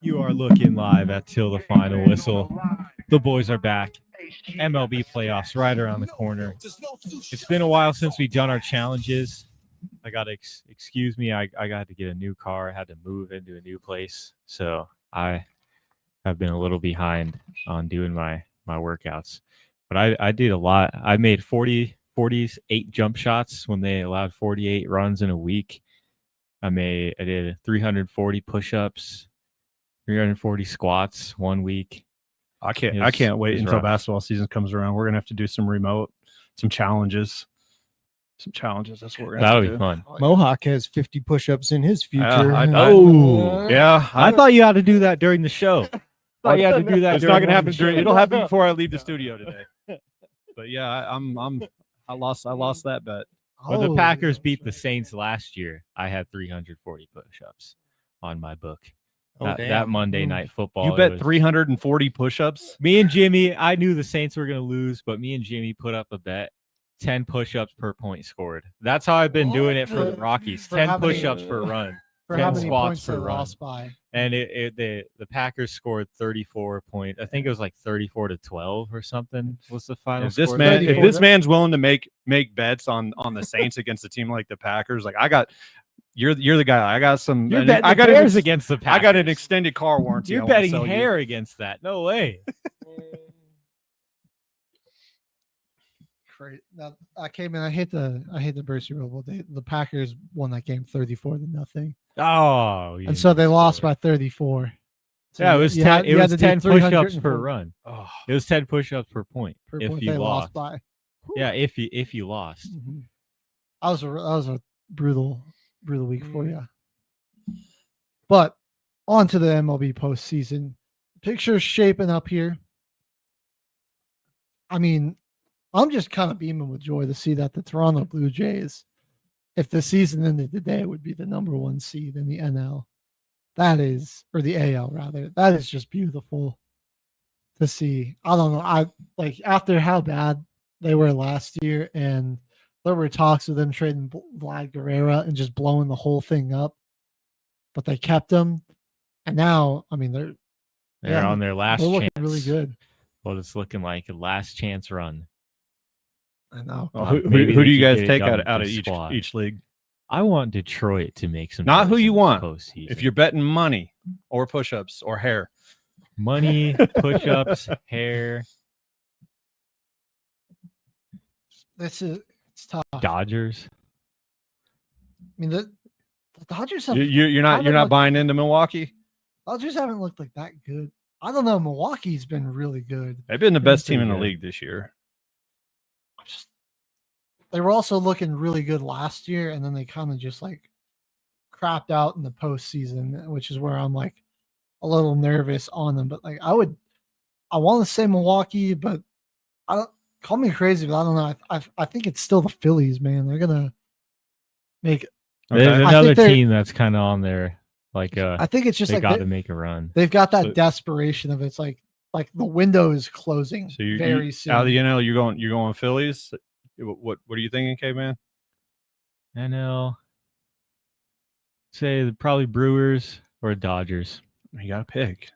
You are looking live at Till the Final Whistle. The boys are back. MLB playoffs right around the corner. It's been a while since we've done our challenges. I got to excuse me. I got to get a new car. I had to move into a new place. So I have been a little behind on doing my workouts. But I did a lot. I made 48 jump shots when they allowed 48 runs in a week. I did 340 push-ups, 340 squats one week. I can't wait until rough. basketball season comes around. We're gonna have to do some challenges. That's what we're gonna That'll have to be do. fun. Mohawk has 50 push-ups in his future. I I thought you had to do that during the show. I thought you had to do that. It's not gonna happen during. It'll happen before I leave the studio today. But yeah, I lost that bet. When the Packers beat the Saints last year, I had 340 push-ups on my book. That Monday night football. You bet 340 push-ups? Me and Jimmy, I knew the Saints were going to lose, but me and Jimmy put up a bet. 10 push-ups per point scored. That's how I've been doing it for the Rockies. 10 push-ups per run. 10 squats per run. And the Packers scored 34 points. I think it was like 34-12 or something was the final If score. this man's willing to make bets on the Saints against a team like the Packers, like you're the guy. I got some. You're betting the Bears against the Packers. I got an extended car warranty. You're betting hair against that. No way. Great. Now, I came in. I hate the Bercy Robo. The Packers won that game 34-0. Oh, and so they lost by 34. So yeah, it was 10. It was 10 push-ups per run. Oh. It was 10 push-ups per point. If you they lost by. Yeah, if you lost. Mm-hmm. That was a brutal week for you. But on to the MLB postseason. Picture's shaping up here. I mean, I'm just kind of beaming with joy to see that the Toronto Blue Jays, if the season ended today, would be the number 1 seed in the NL. That is, or the AL rather. That is just beautiful to see. I don't know. I like after how bad they were last year, and there were talks of them trading Vlad Guerrero and just blowing the whole thing up, but they kept him, and now I mean they're on their last they're chance. Looking really good. What it's looking like a last chance run. I know. Well, who do you guys take out of each league? I want Detroit to make some. Not who you want. Postseason. If you're betting money or push-ups or hair, money, push-ups, hair. It's tough. Dodgers. I mean the Dodgers have. You're not buying into Milwaukee. Dodgers haven't looked like that good. I don't know. Milwaukee's been really good. They've been the best team in the league this year. They were also looking really good last year, and then they kind of just like crapped out in the postseason, which is where I'm like a little nervous on them. But like I want to say Milwaukee, but I don't call me crazy, but I don't know. I think it's still the Phillies, man. They're gonna make. There's another team that's kind of on there. Like I think it's just they like got to make a run. They've got that desperation of it's like the window is closing So very soon. Out of the NL, you're going Phillies. What are you thinking, K-Man? NL. Say probably Brewers or Dodgers. You got to pick.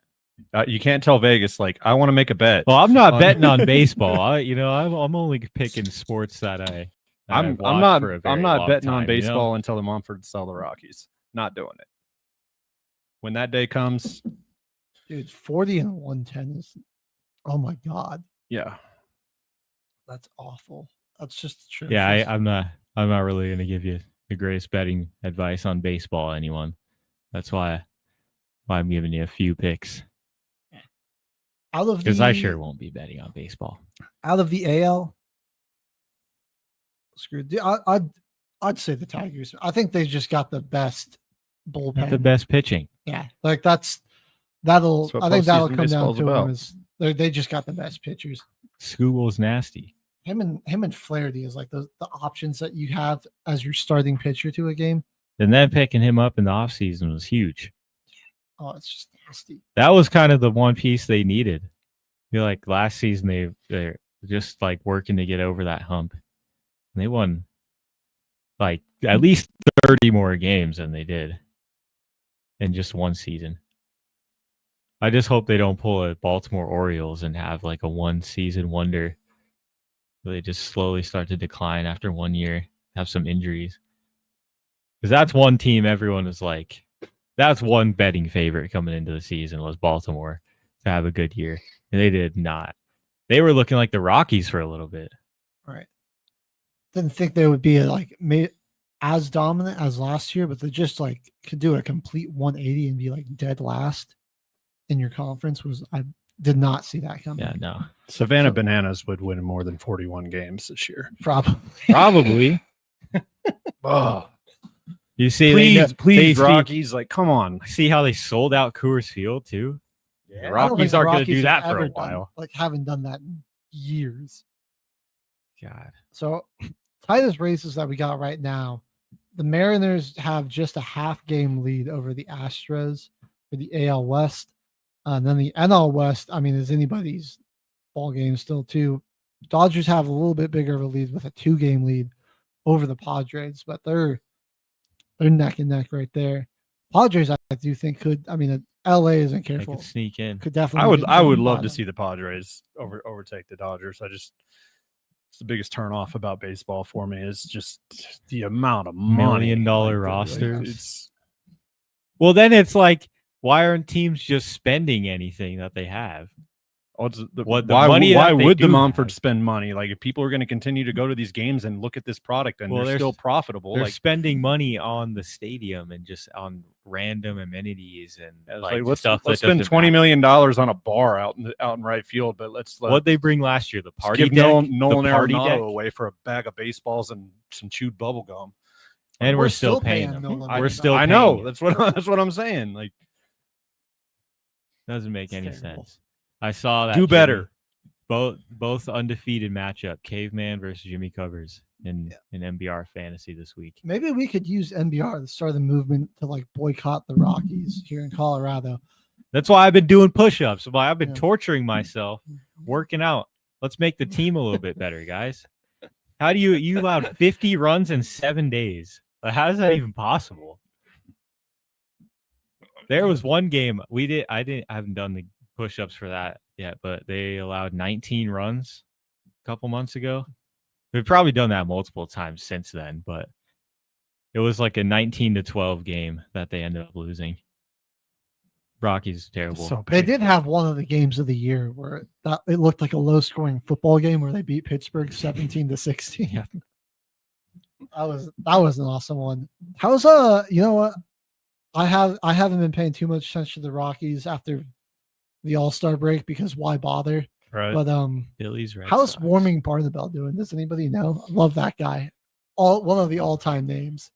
You can't tell Vegas like I want to make a bet. Well, I'm not betting on baseball. I'm only picking sports that I'm not betting on baseball until the Mumfords sell the Rockies. Not doing it. When that day comes, dude, 40-110 is, oh my god, yeah, that's awful. That's just true. Yeah, I'm not really gonna give you the greatest betting advice on baseball. Anyone? That's why I'm giving you a few picks. Because I sure won't be betting on baseball. Out of the AL, screwed. I'd say the Tigers. I think they just got the best bullpen, the best pitching. Yeah, like that'll. I think that'll come down to them. Is they just got the best pitchers. School's nasty. Him and Flaherty is like the options that you have as your starting pitcher to a game. And then picking him up in the offseason was huge. Oh, it's just nasty. That was kind of the one piece they needed. I feel like last season they're just like working to get over that hump. And they won like at least 30 more games than they did in just one season. I just hope they don't pull a Baltimore Orioles and have like a 1-season wonder. They just slowly start to decline after 1 year, have some injuries. Because that's one team everyone is like, that's one betting favorite coming into the season was Baltimore to have a good year. And they did not. They were looking like the Rockies for a little bit. Right. Didn't think they would be like as dominant as last year, but they just like could do a complete 180 and be like dead last in your conference. I did not see that coming. Yeah, no. Savannah Bananas would win more than 41 games this year. Probably. Oh, you see, please, Rockies, like, come on. See how they sold out Coors Field too? Yeah. The Rockies aren't going to do that for a done, while. haven't done that in years. God. So, tightest races that we got right now, the Mariners have just a half game lead over the Astros for the AL West. And then the NL West, I mean, is anybody's ball game still too. Dodgers have a little bit bigger of a lead with a 2-game lead over the Padres, but they're neck and neck right there. Padres, I do think could. I mean, LA isn't careful. They could sneak in. Could definitely. I would love to see the Padres overtake the Dodgers. It's the biggest turnoff about baseball for me is just the amount of money. $1 million rosters. Well, then it's like, why aren't teams just spending anything that they have? Why would the Mumford have? spend money? Like, if people are going to continue to go to these games and look at this product and they're still profitable, they're spending money on the stadium and just on random amenities and let's stuff. Let's spend $20 million on a bar out in right field, but what they bring last year, the party give deck, Nolan party Arenado deck away for a bag of baseballs and some chewed bubble gum, and we're still paying them. We're still. I know that's what I'm saying. Like, doesn't make any sense. I saw that. Do better. Both undefeated matchup, Caveman versus Jimmy Covers in NBR fantasy this week. Maybe we could use NBR to start the movement to like boycott the Rockies here in Colorado. That's why I've been doing push-ups. Why I've been torturing myself, working out. Let's make the team a little bit better, guys. How do you allowed 50 runs in 7 days? How is that even possible? There was one game I haven't done the push-ups for that yet, but they allowed 19 runs a couple months ago. We've probably done that multiple times since then, but it was like a 19-12 game that they ended up losing. Rockies terrible. So they did have one of the games of the year where it looked like a low-scoring football game where they beat Pittsburgh 17-16. Yeah. That was an awesome one. How's you know what? I haven't been paying too much attention to the Rockies after the All-Star break because why bother? Right. But Phillies, Red how's Sox. Warming Barnabel doing? Does anybody know? I love that guy. One of the all-time names.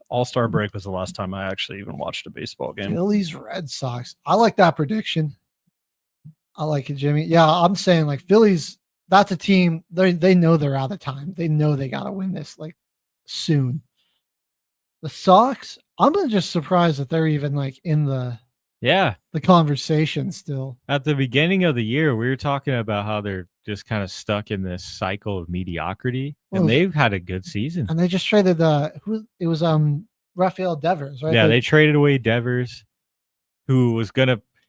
All-Star break was the last time I actually even watched a baseball game. Phillies, Red Sox. I like that prediction. I like it, Jimmy. Yeah, I'm saying like Phillies. That's a team. They know they're out of time. They know they got to win this like soon. The Sox. I'm just surprised that they're even like in the conversation still. At the beginning of the year, we were talking about how they're just kind of stuck in this cycle of mediocrity, and they've had a good season. And they just traded Rafael Devers, right? Yeah, they traded away Devers, who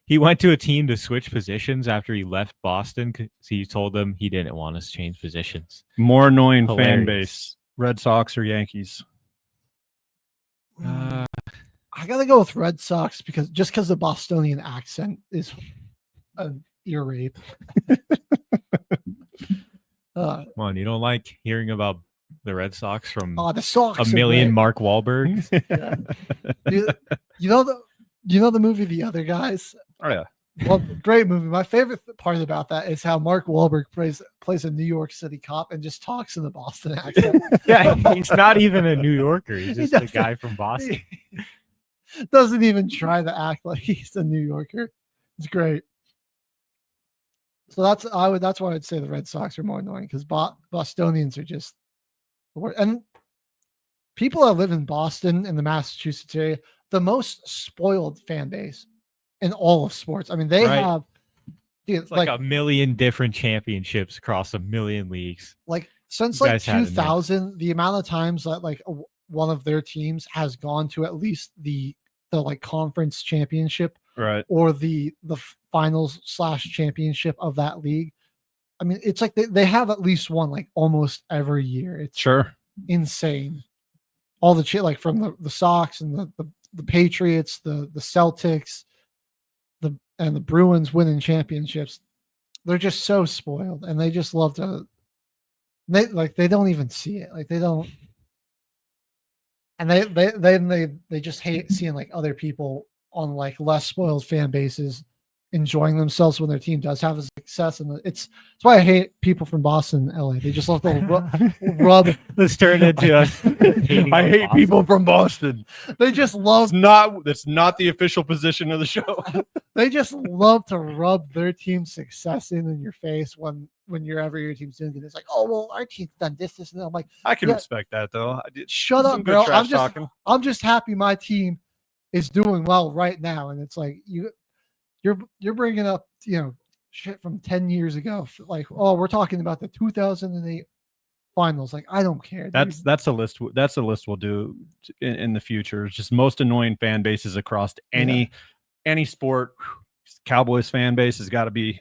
he went to a team to switch positions after he left Boston because he told them he didn't want us to change positions. More annoying fan base, Red Sox or Yankees? I gotta go with Red Sox because the Bostonian accent is an ear rape. Come on, you don't like hearing about the Red Sox from the Sox a million Mark Wahlberg? You know the movie The Other Guys? Oh yeah. Well, great movie. My favorite part about that is how Mark Wahlberg plays a New York City cop and just talks in the Boston accent. Yeah, he's not even a New Yorker. He's just a guy from Boston. Doesn't even try to act like he's a New Yorker. It's great. So that's why I'd say the Red Sox are more annoying because Bostonians are just, and people that live in Boston and the Massachusetts area, the most spoiled fan base in all of sports. I mean, they have it's like a million different championships across a million leagues. Like since like 2000, the amount of times that like one of their teams has gone to at least the the like conference championship, right, or the finals / championship of that league. I mean, it's like they have at least one like almost every year. It's sure. insane. All the shit like from the Sox and the Patriots, the Celtics, and the Bruins winning championships. They're just so spoiled, and they just love to. They don't even see it. Like they don't, and they just hate seeing like other people on like less spoiled fan bases enjoying themselves when their team does have a success. And it's why I hate people from Boston and LA. They just love to rub. Let's turn into us. I hate people from Boston. They just love That's not the official position of the show. They just love to rub their team's success in your face when your team's doing it. It's like, oh well, our team's done this, and I'm like, I can respect that though. Shut up, bro. I'm just happy my team is doing well right now, and it's like you're bringing up shit from 10 years ago, like, oh, we're talking about the 2008 finals. Like, I don't care. That's a list. That's a list we'll do in the future. It's just most annoying fan bases across any sport. Cowboys fan base has got to be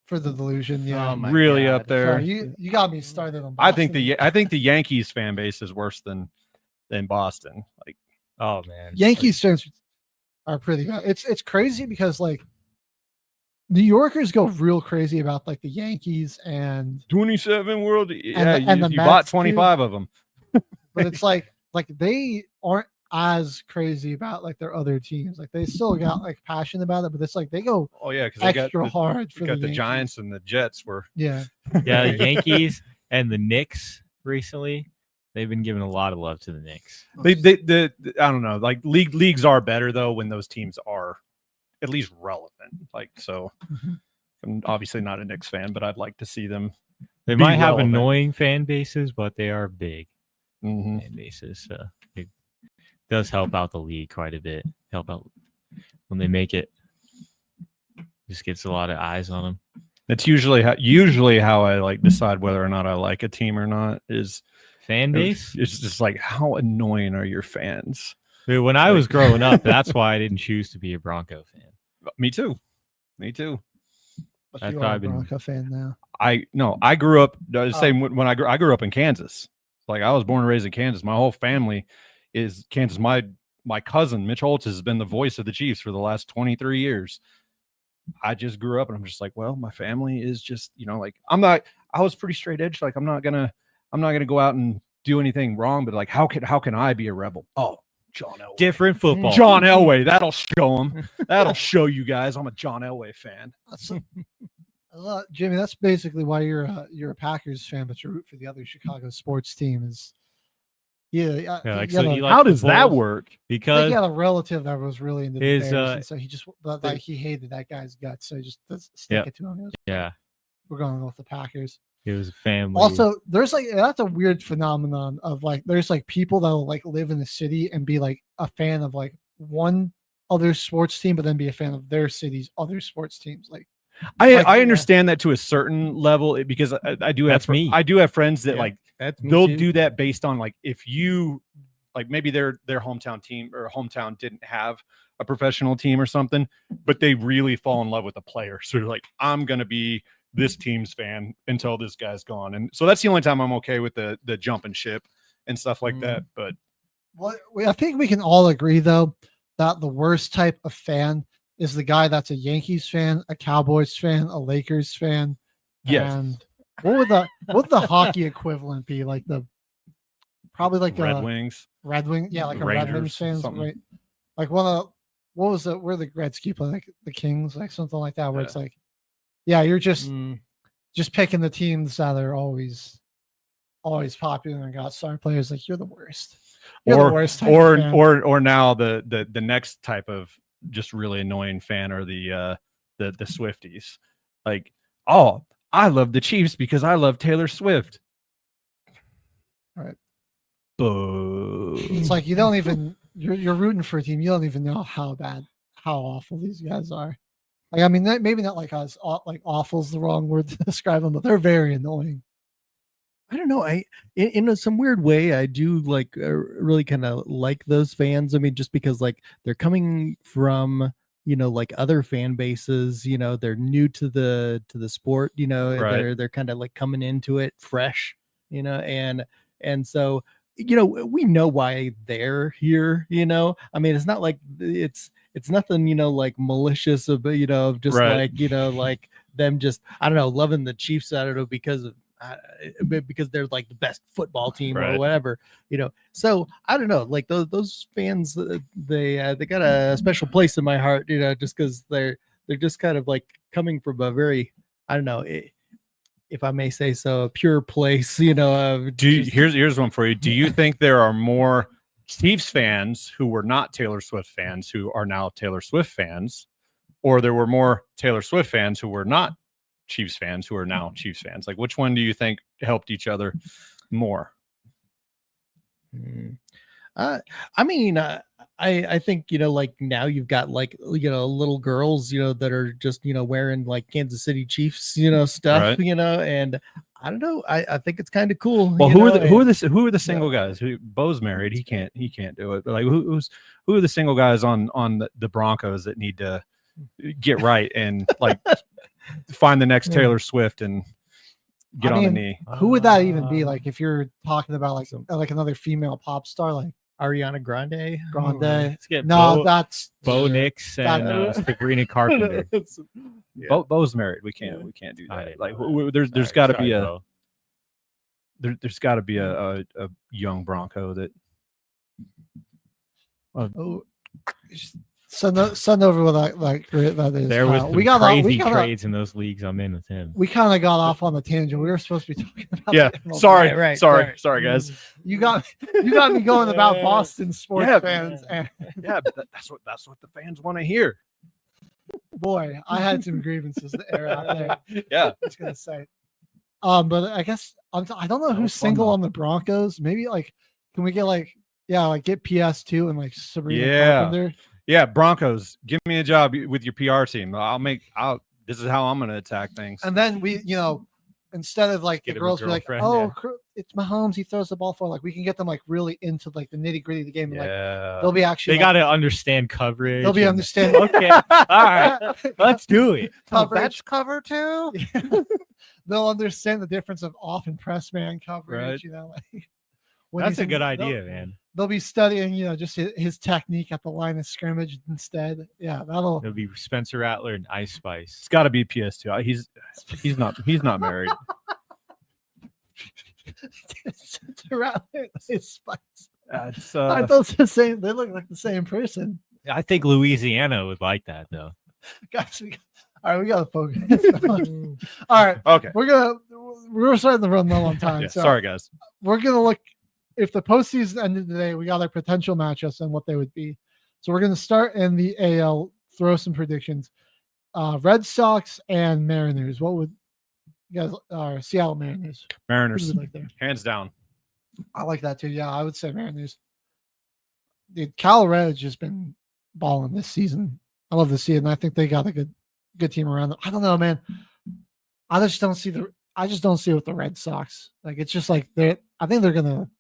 for the delusion. Yeah, really up there. Sorry, you got me started on Boston. Boston. I think the Yankees fan base is worse than Boston. Like, oh man, Yankees fans are pretty good. It's crazy because like New Yorkers go real crazy about like the Yankees and 27 world. Yeah, you bought 25 of them. But it's like they aren't as crazy about like their other teams. Like they still got like passion about it, but it's like they go because extra hard for the Giants and the Jets were yeah the Yankees and the Knicks recently. They've been giving a lot of love to the Knicks. I don't know. Like leagues are better though when those teams are at least relevant. Like so, I'm obviously not a Knicks fan, but I'd like to see them. They might have annoying fan bases, but they are big fan bases. So it does help out the league quite a bit. Help out when they make it. Just gets a lot of eyes on them. That's usually how I like decide whether or not I like a team or not is. Fan base? It's just like, how annoying are your fans? Dude, when I was growing up, that's why I didn't choose to be a Bronco fan. Me too. But you are a Bronco fan now. I grew up the same when I grew up in Kansas. Like I was born and raised in Kansas. My whole family is Kansas. My cousin Mitch Holtz has been the voice of the Chiefs for the last 23 years. I just grew up and I'm just like, well, my family is just, like I was pretty straight edge. Like I'm not gonna go out and do anything wrong, but like, how can I be a rebel? Oh, John Elway. Different football. John Elway. That'll show him. That'll show you guys. I'm a John Elway fan. Jimmy, that's basically why you're a Packers fan, but you root for the other Chicago sports team. How does that work? Because he had a relative that was really into the Bears, and so he hated that guy's guts, so he just stick it to him. We're going with the Packers. It was a family. Also, there's that's a weird phenomenon of like there's like people that will like live in the city and be like a fan of like one other sports team, but then be a fan of their city's other sports teams. Like I understand that to a certain level because I do have I do have friends that like they'll do that based on like if you like maybe their hometown team or hometown didn't have a professional team or something, but they really fall in love with the player. So they're like, I'm gonna be this team's fan until this guy's gone. And so that's the only time I'm okay with the jumping ship and stuff like that. But I think we can all agree though that the worst type of fan is the guy that's a Yankees fan, a Cowboys fan, a Lakers fan. Yes. And what would the hockey equivalent be? Like probably like Red Wings. Yeah, like a Rangers, Red Wings fan, something. right? Like what was it? Where the Gretzky play, like the Kings, like something like that, where it's like, yeah, you're just picking the teams that are always popular and got star players. Like you're the worst. You're the worst type of fan. Or now the next type of just really annoying fan are the Swifties. Like, oh, I love the Chiefs because I love Taylor Swift. All right. Boo. It's like you don't even you're rooting for a team. You don't even know how awful these guys are. Like, I mean, maybe not like us. Like awful is the wrong word to describe them, but they're very annoying. I don't know. In some weird way, I do like really kind of like those fans. I mean, just because like they're coming from like other fan bases. They're new to the sport. Right. They're kind of like coming into it fresh. And so we know why they're here. I mean, it's not like it's nothing like malicious of of just Right. like like them just I don't know loving the Chiefs. I don't know because they're like the best football team or Right. whatever, so I don't know, like those fans, they got a special place in my heart, just because they're just kind of like coming from a very, I don't know, if I may say so, a pure place, of Here's one for you. Do you think there are more Chiefs fans who were not Taylor Swift fans who are now Taylor Swift fans, or there were more Taylor Swift fans who were not Chiefs fans who are now Chiefs fans? Like, which one do you think helped each other more? I mean, I think like now you've got like little girls that are just wearing like Kansas City Chiefs stuff, Right. and I don't know, I think it's kind of cool. Well, who are the single guys? Bo's married, he can't do it. But like, who are the single guys on the Broncos that need to get right and like find the next Taylor Swift and get on the knee? Who would that even be? Like, if you're talking about like another female pop star, like Ariana Grande. Let's get No, that's Bo Nix and Sabrina Carpenter. Bo's married. We can't do that. Like, there's got to be a there's got to be a young Bronco that. Send over with that is. There was we got crazy trades in those leagues. I'm in with him. We kind of got off on the tangent. We were supposed to be talking about. Yeah, the sorry, guys. You got me going about Boston sports fans. And yeah, but that's what the fans want to hear. Boy, I had some grievances to air out there. Yeah, I was gonna say. But I guess I don't know who's single on the Broncos. Maybe like, can we get get PS2 and like Sabrina Carpenter? Yeah, Broncos, give me a job with your PR team. This is how I'm going to attack things. And then we, instead of like the girls be like, oh, it's Mahomes, he throws the ball for, like, we can get them like really into like the nitty gritty of the game. And, like, they'll be actually. They got to understand coverage. They'll be understanding. Okay, all right, let's do it. Coverage, cover too. They'll understand the difference of off and press man coverage. Right. Like that's a good idea, man. They'll be studying, just his technique at the line of scrimmage instead. Yeah, it'll be Spencer Rattler and Ice Spice. It's got to be PS2. He's not married. Spencer Rattler, Ice Spice. I thought the same. They look like the same person. I think Louisiana would like that, though. Guys, all right, we got to focus. All right, okay. We're starting to run low on time. Yeah, so sorry, guys. We're gonna look. If the postseason ended today, we got our potential matchups and what they would be. So we're going to start in the AL, throw some predictions. Red Sox and Mariners. What would you guys, Seattle Mariners? Mariners, like there? Hands down. I like that too. Yeah, I would say Mariners. Dude, Colorado's just been balling this season. I love to see it, and I think they got a good team around them. I don't know, man. I just don't see it with the Red Sox. Like, it's just like I think they're gonna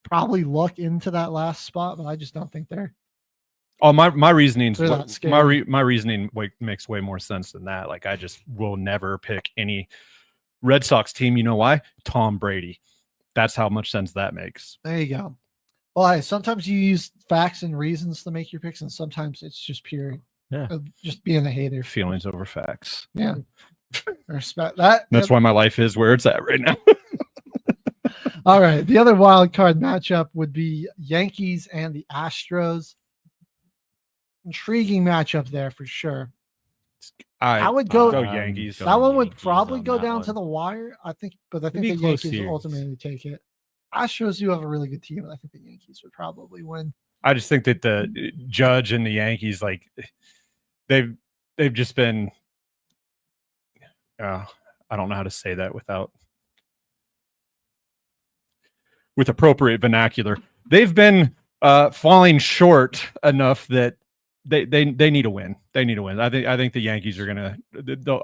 probably luck into that last spot, but I just don't think they're. Oh, my reasoning's my reasoning makes way more sense than that. Like, I just will never pick any Red Sox team. You know why? Tom Brady. That's how much sense that makes. There you go. Well, sometimes you use facts and reasons to make your picks, and sometimes it's just pure, just being a hater. Feelings over facts. Yeah, respect that. That's why my life is where it's at right now. All right. The other wild card matchup would be Yankees and the Astros. Intriguing matchup there for sure. I would go Yankees. That one would probably go down to the wire, I think, but I think the Yankees will ultimately take it. Astros do have a really good team. I think the Yankees would probably win. I just think that the Judge and the Yankees, like, they've just been. I don't know how to say that with appropriate vernacular. They've been falling short enough that they need a win. They need a win. I think the Yankees are gonna.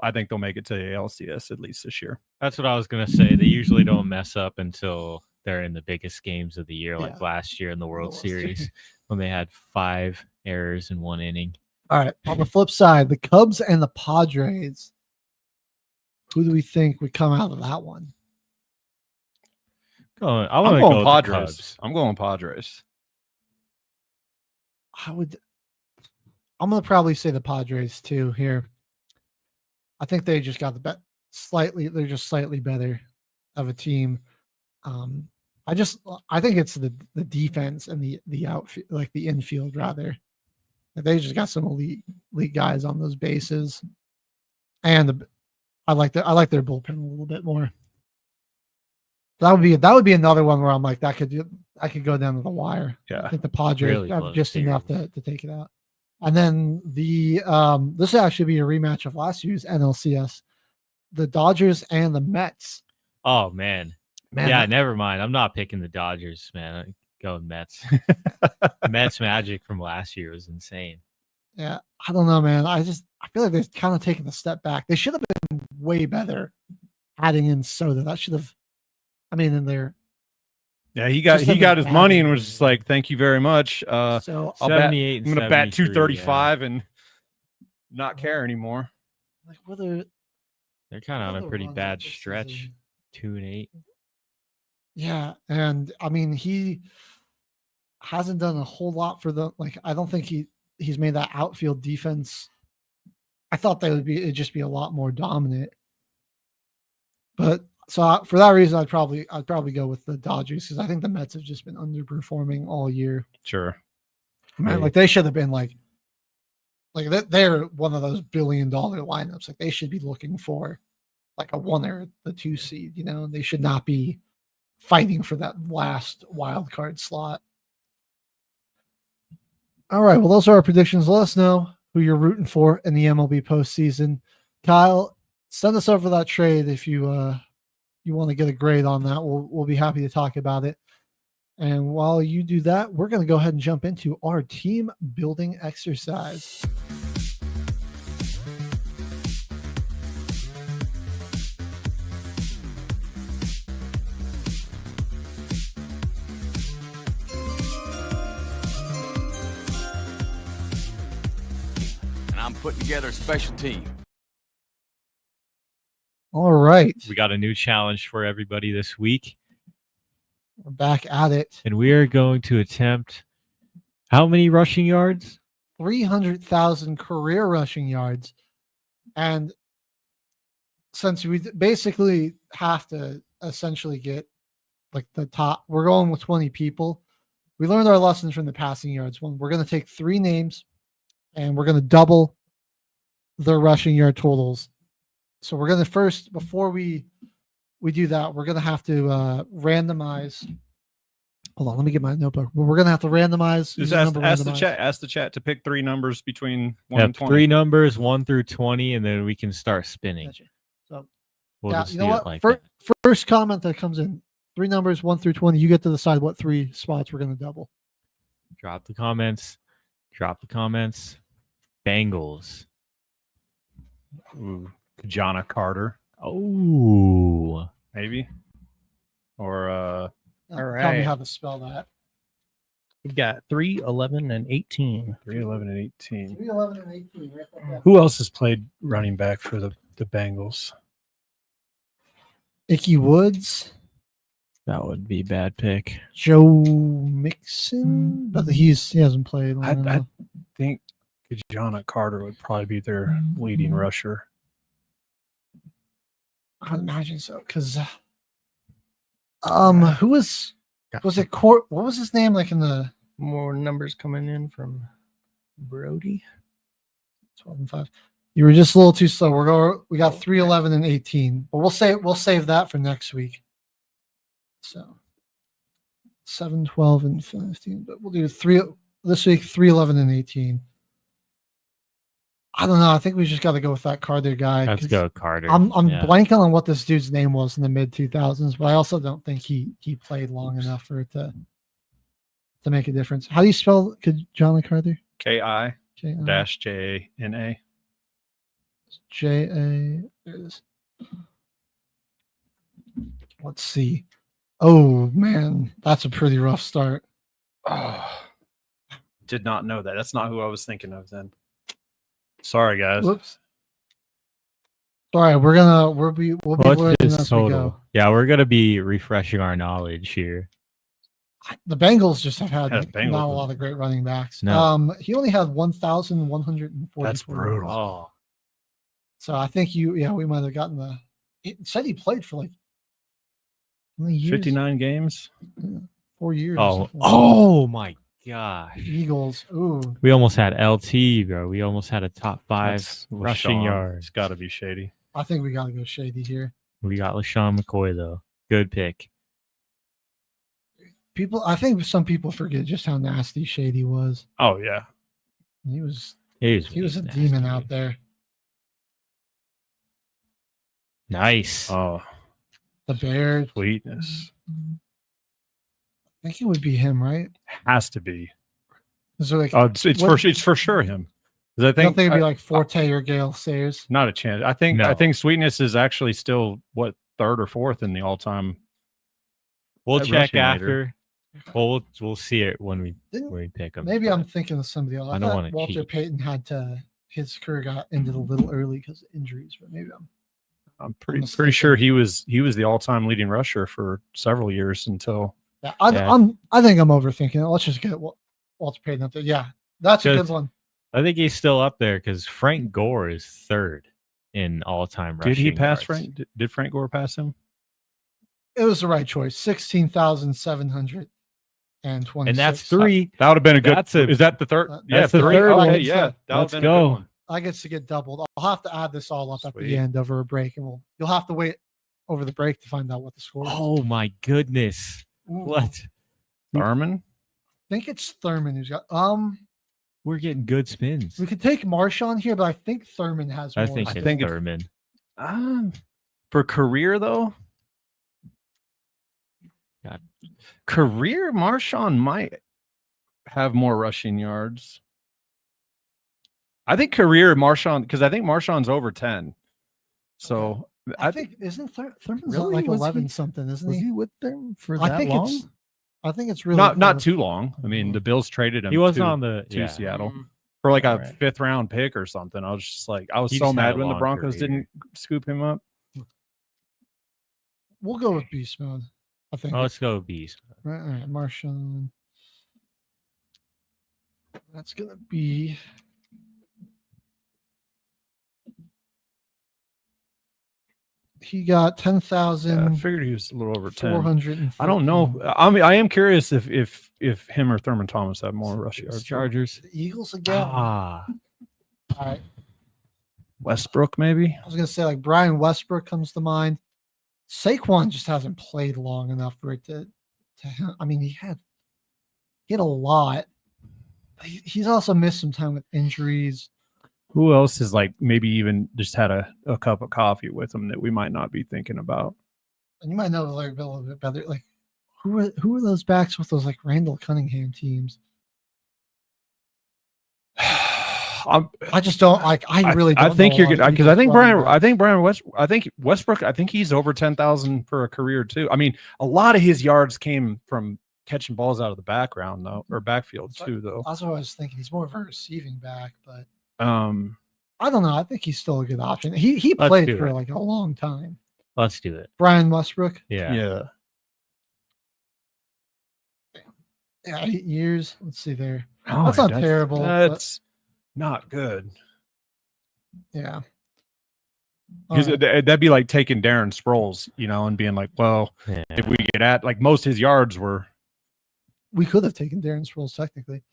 I think they'll make it to the ALCS at least this year. That's what I was gonna say. They usually don't mess up until they're in the biggest games of the year, like last year in the World Series when they had 5 errors in 1 inning. All right. On the flip side, the Cubs and the Padres. Who do we think would come out of that one? I want to go Padres. I'm going Padres. I'm going to probably say the Padres too here. I think they just got the they're just slightly better of a team. I think it's the defense and the outfield, like the infield rather. They just got some elite guys on those bases. And I like their bullpen a little bit more. That would be another one where I'm like, I could go down to the wire. Yeah. I think the Padres Really have close just series. enough to take it out. And then this will actually be a rematch of last year's NLCS, the Dodgers and the Mets. Oh man. Man, Never mind. I'm not picking the Dodgers, man. I'm going Mets. Mets magic from last year was insane. Yeah, I don't know, man. I feel like they've kind of taken a step back. They should have been way better adding in Soto. That should have. I mean, in there. Yeah, he got his money and was just like, "Thank you very much." So I'm going to bat 235 yeah. and not care anymore. Like whether they're kind of on a pretty bad stretch. 2-8. Yeah, and I mean he hasn't done a whole lot for the I don't think he's made that outfield defense. I thought it'd just be a lot more dominant. But so for that reason, I'd probably go with the Dodgers because I think the Mets have just been underperforming all year. Sure, man, they should have been like they're one of those $1 billion lineups. Like they should be looking for like a 1 or the 2 seed. You know, they should not be fighting for that last wild card slot. All right, well, those are our predictions. Let us know who you're rooting for in the MLB postseason. Kyle, send us over that trade if you want to get a grade on that. We'll be happy to talk about it. And while you do that, we're going to go ahead and jump into our team building exercise. I'm putting together a special team. All right. We got a new challenge for everybody this week. We're back at it. And we are going to attempt how many rushing yards? 300,000 career rushing yards. And since we basically have to essentially get like the top, we're going with 20 people. We learned our lessons from the passing yards one. We're going to take 3 names and we're going to double their rushing yard totals. So we're going to first, before we do that, we're going to have to randomize. Hold on, let me get my notebook. We're going to have to randomize. Just ask the chat to pick 3 numbers between 1 and 20. 3 numbers, 1 through 20, and then we can start spinning. Gotcha. So we'll just you know do what? it like that. First comment that comes in, 3 numbers, 1 through 20. You get to decide what 3 spots we're going to double. Drop the comments. Bengals. Ooh, Kajana Carter. Oh, maybe. Or all right. Tell me how to spell that. We've got 3, 11, and 18. 3, 11, and 18. 3, 11, and 18. Who else has played running back for the Bengals? Icky Woods. that would be a bad pick. Joe Mixon, but he hasn't played. I think Kajana Carter would probably be their leading rusher. I'd imagine so, because who was it? Court? What was his name? Like in the more numbers coming in from Brody. 12 and 5. You were just a little too slow. We got 3, 11, and 18, but we'll save that for next week. So 7, 12, and 15, but we'll do 3 this week. 3, 11, and 18. I don't know. I think we just got to go with that Carter guy. Let's go Carter. I'm blanking on what this dude's name was in the mid 2000s, but I also don't think he played long enough for it to make a difference. How do you spell John Carter? Ki. -JANA. JA. There it is. Let's see. Oh man, that's a pretty rough start. Oh, did not know that. That's not who I was thinking of then. Sorry, guys. Whoops. All right, we'll be What's learning his as we total? go. Yeah, we're gonna be refreshing our knowledge here. The Bengals just have had Bengals. not a lot of great running backs. No. He only had 1,140. That's brutal. Oh, So I think we might have gotten the. It said he played for like how many years? 59 games. 4 years. oh my gosh! Eagles. Ooh. We almost had LT, bro. We almost had a top 5 That's rushing LaShawn. yards. It's got to be shady. I think we got to go shady here. We got LaShawn McCoy though. Good pick. I think some people forget just how nasty Shady was. Oh yeah, He was He a demon out there. Nice. oh The Bears. sweetness. I think it would be him, right? Has to be. So like, It's for sure him. 'Cause I I don't think think it'd be like Forte or Gale Sayers. not a chance. I think Sweetness is actually still what, 3rd or 4th in the all-time. We'll check rushing after. leader. We'll see it when we pick him. Maybe I'm thinking of somebody else. I don't want to Walter cheat. Payton his career got ended a little early because of injuries, but maybe I'm pretty sure he was the all-time leading rusher for several years until. Yeah, I think I'm overthinking it. Let's just get Walter Payton up there. Yeah, that's a good one. I think he's still up there because Frank Gore is 3rd in all-time rushing. Did he pass yards. Frank? Did Frank Gore pass him? It was the right choice. 16,720. And that's 3. That would have been a good. Is that the 3rd? Yeah, that's the 3rd one. Okay, yeah, Let's go. I get to get doubled. I'll have to add this all up at the end over a break, and you'll have to wait over the break to find out what the score is. Oh my goodness! What? Thurman? I think it's Thurman who's got. We're getting good spins. We could take Marshawn here, but I think Thurman has more. I think it's Thurman. For career though. God. Career Marshawn might have more rushing yards. I think career Marshawn, because I think Marshawn's over 10. So I think isn't Thurman's Really? like Was 11 he- something, isn't was he? he with them for I that think long? I think it's really Not too long. I mean, the Bills traded him. He wasn't to, on the to Seattle Mm-hmm. for like a Right. 5th round pick or something. I was just like, I was He so just had mad a when the long Broncos career. didn't scoop him up. We'll go with beast mode. I think. Oh, let's go beast. All right, Marshawn. That's gonna be. He got 10,000. Yeah, I figured he was a little over 10. 400. I don't know. I mean, I am curious if him or Thurman Thomas have more rush yards. Chargers. The Eagles again. Ah, All right. Westbrook, maybe. I was gonna say like Brian Westbrook comes to mind. Saquon just hasn't played long enough for it to I mean, he had a lot. He's also missed some time with injuries. Who else is like maybe even just had a cup of coffee with him that we might not be thinking about? And you might know like a little bit better. Like who are those backs with those like Randall Cunningham teams? I just don't like. I really don't. I think know you're a lot good of because I think Eagles Brian. running I think Brian West. I think Westbrook. I think he's over 10,000 for a career too. I mean, a lot of his yards came from catching balls out of the background though, or backfield too though. That's what I was thinking. He's more of a receiving back, but I don't know. I think he's still a good option. He Let's played do for it. like a long time. let's do it. Brian Westbrook. Yeah. Yeah, 8 years. Let's see there. Oh, That's not terrible. That's not good. Yeah. Because All right. that'd be like taking Darren Sproles, and being like, well, Yeah. if we get at like most his yards were. We could have taken Darren Sproles technically.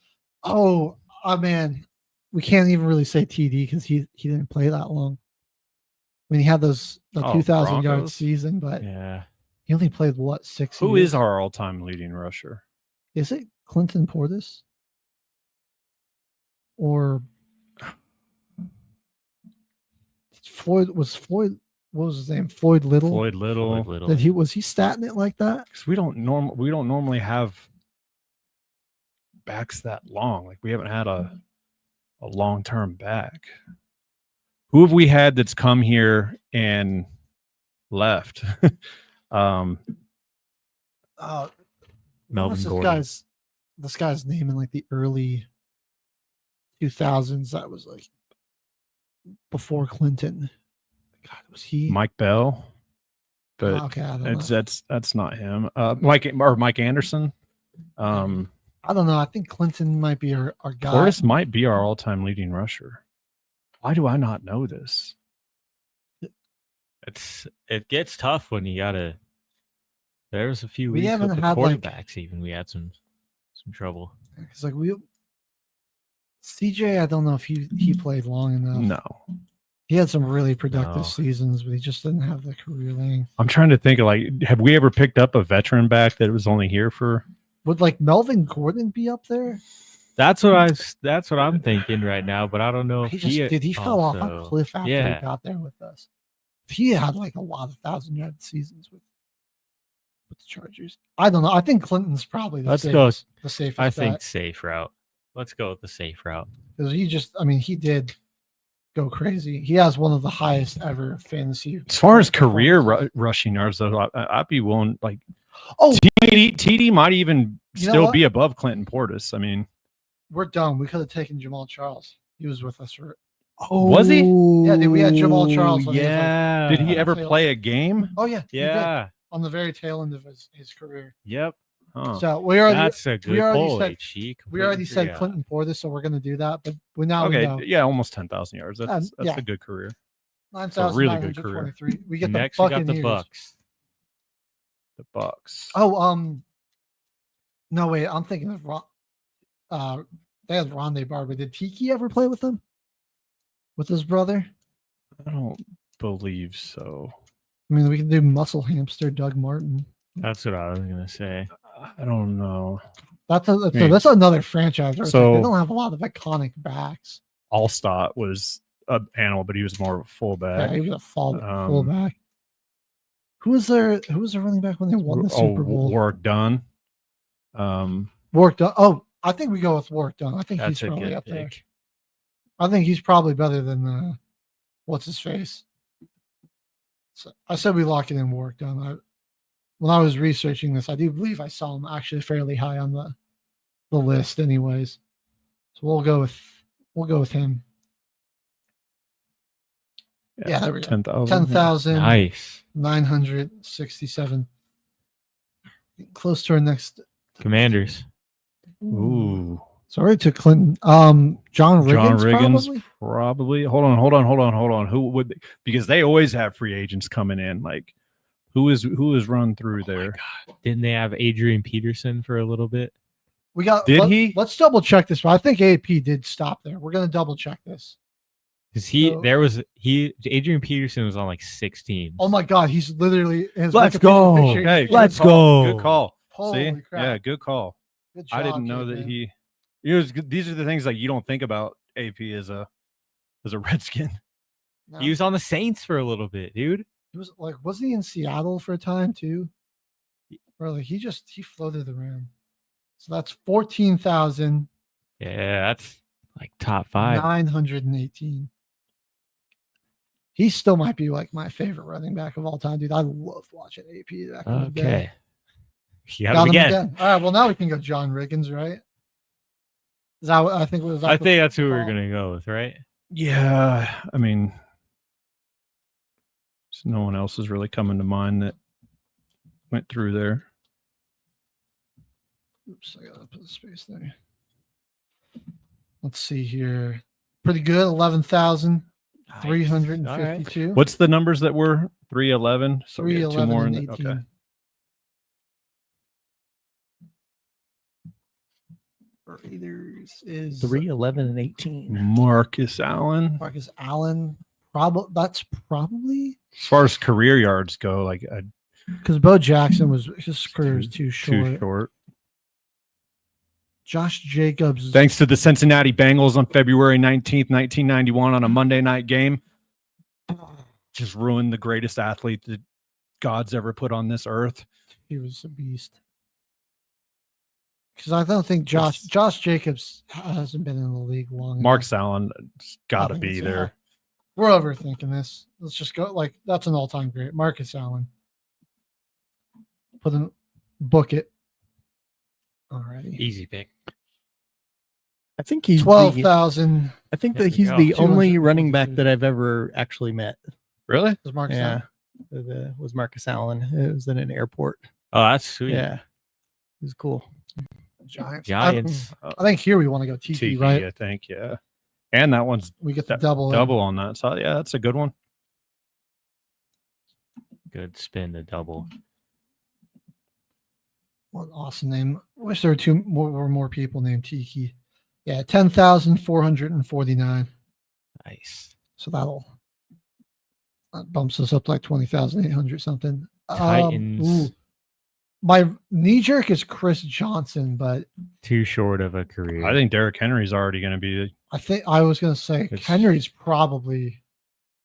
Oh man, we can't even really say TD because he didn't play that long. I mean, he had the 2,000 yard Broncos? season, but Yeah. he only played what 6 Who years? is our all-time leading rusher? Is it Clinton Portis? Or Floyd? What was his name? Floyd Little. Floyd Little. Was he statting it like that? Because we don't normally have backs that long. Like we haven't had a a long-term back. Who have we had that's come here and left? Melvin what's Gordon. this guy's name in like the early 2000s? That was like before Clinton. God, was he Mike Bell? But okay, I don't know. that's not him. Mike Anderson. I don't know. I think Clinton might be our guy. Portis might be our all-time leading rusher. Why do I not know this? It gets tough when you gotta. There's a few We weeks haven't with the had, like- quarterbacks. Even we had some trouble. It's like CJ. I don't know if he played long enough. No. He had some really productive No. seasons, but he just didn't have the career length. I'm trying to think of have we ever picked up a veteran back that was only here for? Would like Melvin Gordon be up there? That's what I'm thinking right now, but I don't know if He fell off a also- cliff after yeah. he got there with us. He had like a lot of 1,000-yard seasons with the Chargers. I don't know. I think Clinton's probably the Let's safest. go. The safest. I think safe route. Let's go with the safe route. because he did go crazy. He has one of the highest ever fantasy. As far as career rushing yards, though, I'd be willing. TD might even You know still what? be above Clinton Portis. I mean, We're done. We could have taken Jamal Charles. He was with us for. Was he? Yeah, dude, we had Jamal Charles. When he was, like, Yeah. did he ever tail- play a game? Oh yeah, he did, Yeah. on the very tail end of his career. Yep. Huh. So we already That's a good already pull, said- HG. we already said Yeah. Clinton Portis, so we're going to do that. But we now Okay, we know yeah, almost 10,000 yards. That's yeah. a good career. nine a thousand really nine good hundred career. twenty-three. We get Next, the we got Buccaneers. the Bucks. The Bucks. Oh, no wait, I'm thinking of they had Rondé Barber. Did Tiki ever play with them? With his brother? I don't believe so. I mean, we can do Muscle Hamster, Doug Martin. That's what I was gonna say. I don't know. That's another franchise. Where it's like So- they don't have a lot of iconic backs. Allstott was an animal, but he was more of a Yeah, fullback. he was a fullback. Who was their running back when they won the Super Bowl? Warwick Dunn. Warwick Dunn. Oh, I think we go with Warwick Dunn. I think That's he's a probably good up there. pick. I think he's probably better than what's his face. So I said we lock it in Warwick Dunn. When I was researching this, I do believe I saw him actually fairly high on the list, anyways. So we'll go with him. Yeah, there we go. 10,000. Nice. 10,967. Close to our next. Commanders. Ooh. Sorry to Clinton. John Riggins, probably. Hold on. Who would because they always have free agents coming in. Like who is run through there? Didn't they have Adrian Peterson for a little bit? We got. Did he? Let's double check this. But I think AP did stop there. We're gonna double check this. Because So- Adrian Peterson was on like 16. Oh my God, he's literally. His Let's Wikipedia go. picture Hey, is- Let's good call. go. Good call. Holy See? crap. Yeah, good call. Good I job, didn't know kid, that man. he. These are the things like you don't think about AP as a Redskin. No. He was on the Saints for a little bit, dude. He was like, wasn't he in Seattle for a time too? Or like he floated around. So that's 14,918. Yeah, that's like top 5. He still might be like my favorite running back of all time, dude. I loved watching AP back in the day. Okay. You got Got him him again. again. All right. Well, now we can go John Riggins, right? Is that what I think was? I think that's who we're gonna go with, right? Yeah, I mean, no one else is really coming to mind that went through there. Oops, I gotta put a space there. Let's see here. Pretty good. 11,352. What's the numbers that were 311? So we had two 311 more. and In 18. okay. Raiders is 311 and 18. Marcus Allen. Marcus Allen. That's probably As far as career yards go, like because Bo Jackson was his career was too short. too short. Josh Jacobs. Thanks to the Cincinnati Bengals on February 19th, 1991 on a Monday night game. Just ruined the greatest athlete that God's ever put on this earth. He was a beast. Because I don't think Josh Jacobs hasn't been in the league long. Marcus Allen got to think be it's- there. We're overthinking this. Let's just go that's an all-time great. Marcus Allen. Book it. Alrighty. Easy pick. I think he's 12,000. I think There that we he's go. the only running back 242. that I've ever actually met. Really? Was Marcus Yeah, Allen? was Marcus Allen. It was in an airport. Oh, that's sweet. Yeah, it was cool. Giants. Giants. I think here we want to go TT, Tiki, right? I think, yeah. And that one's We get the double. double on that. So yeah, that's a good one. Good spin to double. What an awesome name. Wish there were more people named Tiki. Yeah, 10,449. Nice. So that bumps us up to like 20,800 something. Titans. My knee jerk is Chris Johnson, but Too short of a career. I think Derrick Henry's already going to be, I was going to say It's- Henry's probably.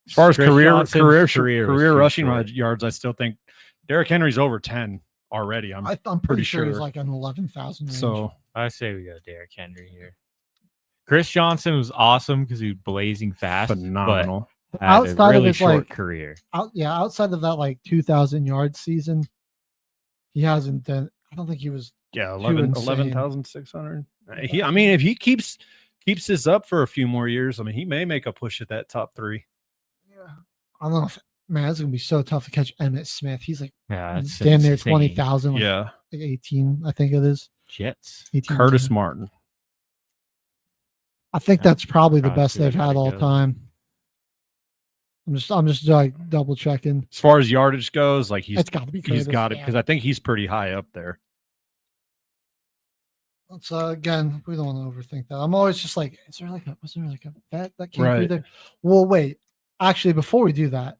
as far as Chris career Johnson's career career was career too rushing short. yards, I still think Derrick Henry's over 10 already. I'm I'm pretty sure he's like an 11,000 range. so I say we go Derrick Henry here. Chris Johnson was awesome because he was blazing fast, phenomenal. but had Outside a of really his, short like, career. outside of that like 2,000 yard season, he hasn't done. I don't think he was. Yeah, insane. 11,600. I mean, if he keeps this up for a few more years, I mean, he may make a push at that top 3. Yeah, I don't know. Man, it's gonna be so tough to catch Emmitt Smith. He's like Yeah, that's damn near insane. 20,000. Like, Yeah, like 18, I think it is. Jets. 18, Curtis 18. Martin. I think that's probably the Probably best they've had gotta all go. time. I'm just like double checking. As far as yardage goes, like It's got to be. he's Curtis, got it yeah. because I think he's pretty high up there. Let's again, we don't want to overthink that. I'm always just like, was there like a bet that came through Right. there? Well, wait. Actually, before we do that,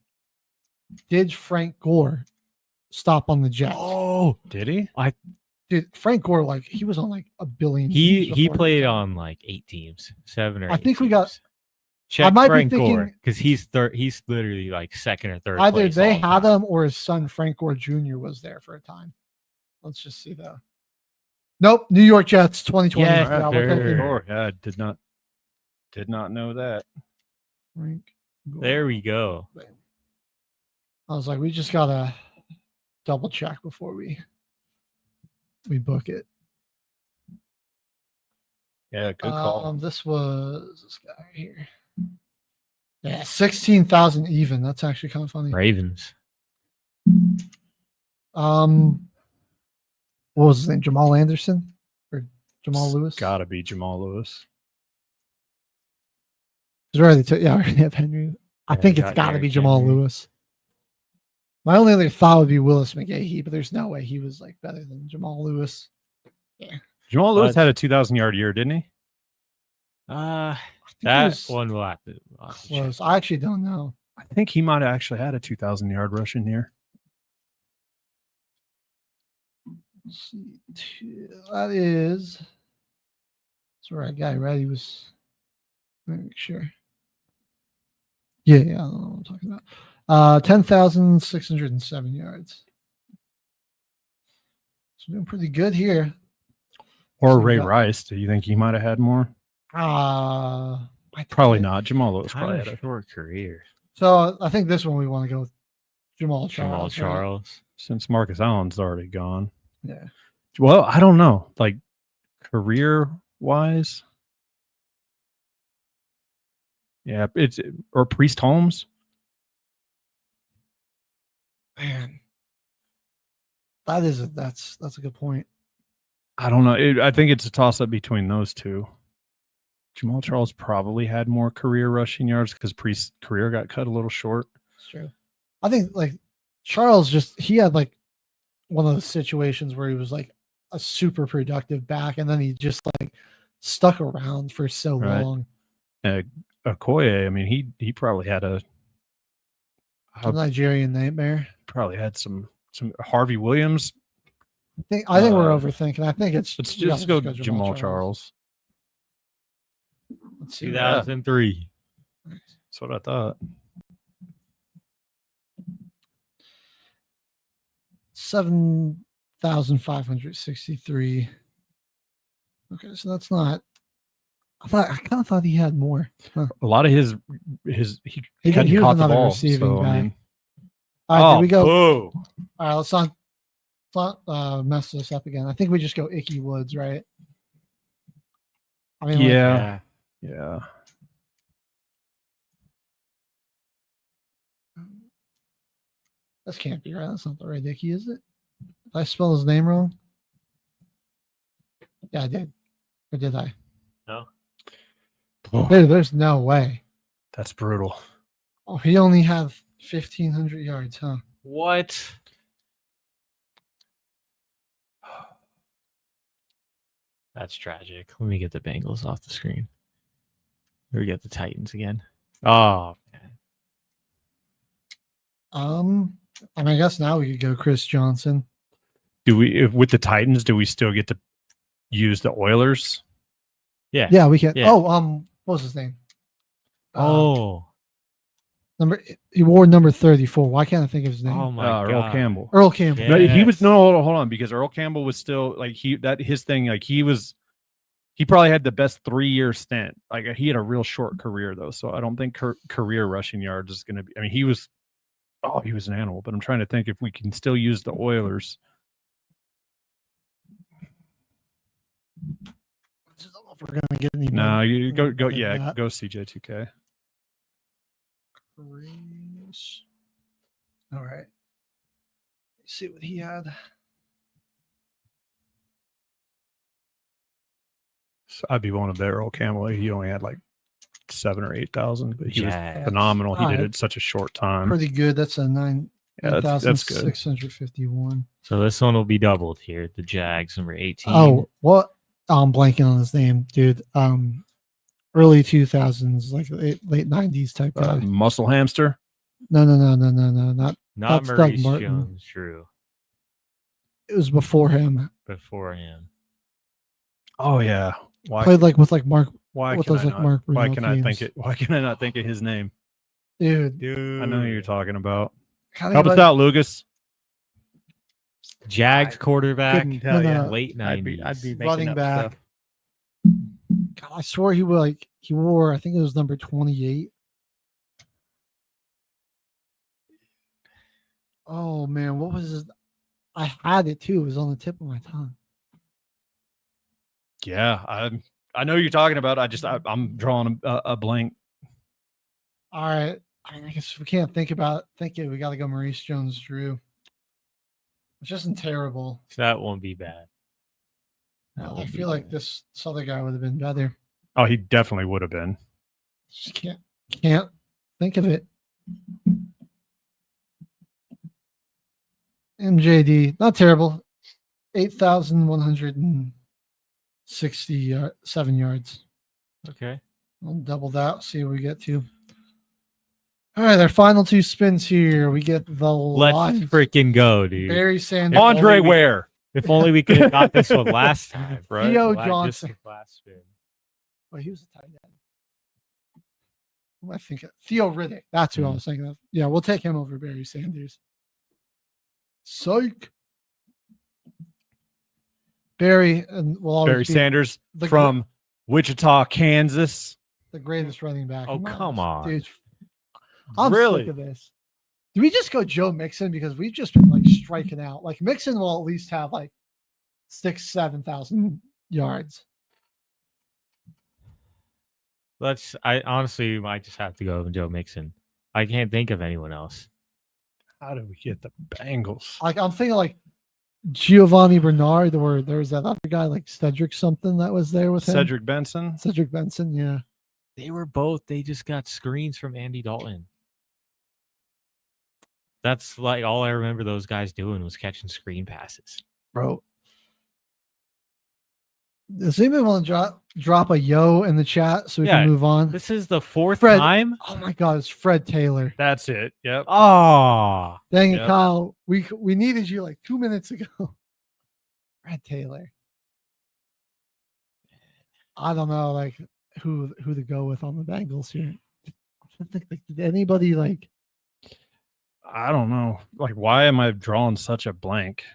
did Frank Gore stop on the Jets? Oh, Did he? Dude, Frank Gore, like he was on like a billion. he teams he before. played on like 8 teams, 7 or I 8 think we got- teams. Check might be Frank thinking- Gore because he's literally like second or third. Either place they all had time. him or his son Frank Gore Jr. was there for a time. Let's just see though. Nope, New York Jets 2020. Yes, Yeah, we're sir. thinking Sure. Yeah, I did not know that. Frank Gore. There we go. I was like, we just gotta double check before we book it. Yeah, good call. This was this guy right here. Yeah, 16,000 even. That's actually kind of funny. Ravens. What was his name? Jamal Anderson or Jamal Lewis? Got to be Jamal Lewis. He's already I already have Henry. I Yeah, think we it's got got to be Derrick Jamal Henry. Lewis. My only other thought would be Willis McGahee, but there's no way he was like better than Jamal Lewis. Jamal Lewis But- had a 2,000-yard year, didn't he? I think it That was one will have to. I'll have to check. close. I actually don't know. I think he might have actually had a 2,000-yard rushing year. Let's see. That is. That's the right guy, right? He was. Let me make sure. Yeah, I don't know what I'm talking about. 10,607 yards. So doing pretty good here. Or So Ray got- Rice. Do you think he might have had more? Probably not. Jamal Lewis probably Kind had of a, short career. So I think this one we want to go with Jamal Charles. Jamal right? Charles. since Marcus Allen's already gone. Yeah. Well, I don't know. Like career wise. Yeah, it's or Priest Holmes. Man. That's a good point. I don't know. I think it's a toss up between those two. Jamal Charles probably had more career rushing yards because Priest's career got cut a little short. It's true. I think like Charles he had like one of those situations where he was like a super productive back and then he just like stuck around for so Right. long. Okoye, I mean, he probably had The Nigerian nightmare. probably had some Harvey Williams. I think we're Uh, overthinking. I think it's Let's we gotta just go Jamal Charles. Let's see. 2003. That's what I thought. 7,563. Okay, so that's not. I kind of thought he had more. Huh. A lot of his he hadn't was caught the another ball. receiving So, guy. I mean, All right, here we go. boo. All right, let's not mess this up again. I think we just go Icky Woods, right? I mean, Yeah. This can't be right. That's not the right Icky, is it? Did I spell his name wrong? Yeah, I did. Or did I? No. Dude, there's no way. That's brutal. Oh, he only had 1,500 yards, huh? What? That's tragic. Let me get the Bengals off the screen. Here we get the Titans again. Oh, man. I mean, I guess now we could go Chris Johnson. Do we with the Titans? Do we still get to use the Oilers? Yeah. Yeah, we can. Yeah. Oh, what was his name? He wore number 34. Why can't I think of his name? Oh my God. Earl Campbell. Earl Campbell. No, he was hold on, because Earl Campbell was still like his thing, like he probably had the best 3-year stint. Like he had a real short career though, so I don't think career rushing yards is going to be. I mean, he was an animal, but I'm trying to think if we can still use the Oilers. I just don't know if we're gonna get any. No, you go CJ2K. All right. Let's see what he had. So I'd be one of their Earl Campbell. He only had like 7,000 or 8,000, but he was Yeah. phenomenal. He All did right. it in such a short time. Pretty good. That's a Yeah, that's good. 9,651. So this one will be doubled here. The Jags, number 18. Oh, what? I'm blanking on his name, dude. Early 2000s, like late 90s type guy. Muscle hamster. No, not Not that's Doug Maurice Martin. Jones, Drew. It was before him. Before him. Oh yeah. Played like with like Mark. Why with can those, I like, not? Mark Why Bruno can I think teams. it? Why can I not think of his name? Dude, I know who you're talking about. How Help us out, Lucas. Jags quarterback, couldn't tell ya. late 90s. I'd be making running up back. stuff. God, I swore he wore. I think it was number 28. Oh man, what was his? I had it too. It was on the tip of my tongue. Yeah, I know who you're talking about. I'm drawing a blank. All right. I mean, I guess we can't think about thinking. We got to go Maurice Jones-Drew. Which isn't terrible. So that won't be bad. I feel like this other guy would have been better. Oh, he definitely would have been. Just can't think of it. MJD, not terrible. 8,167 yards. Okay. I'll double that. See what we get to. All right, our final two spins here. We get the Let's Lions. freaking go, dude. Barry Sanders. Andre Ware. If only we could have got this one last time, right? Theo Just Johnson. the last spin. Well, he was a tight end. Who am I thinking? Theo Riddick. That's who I was thinking of. Yeah, we'll take him over Barry Sanders. Psych. Barry will always Barry be Sanders the from Wichita, Kansas. the greatest running back. Oh, in come miles. on. Dude. I'm Really? sick of this. Do we just go Joe Mixon because we've just been like striking out? Like Mixon will at least have like 6,000-7,000 yards. I honestly might just have to go with Joe Mixon. I can't think of anyone else. How did we get the Bengals? Like I'm thinking like Giovanni Bernard, or there was that other guy like Cedric something that was there with him. Cedric Benson. Cedric Benson, yeah. They just got screens from Andy Dalton. That's like all I remember those guys doing was catching screen passes. Bro. Does anybody want to drop a yo in the chat so we can move on? This is the fourth Fred, time. Oh my God, it's Fred Taylor. That's it. Yep. Oh, Dang it, Yep. Kyle. We needed you like 2 minutes ago. Fred Taylor. I don't know like who to go with on the Bengals here. I don't think like, did anybody like I don't know. Like, why am I drawing such a blank?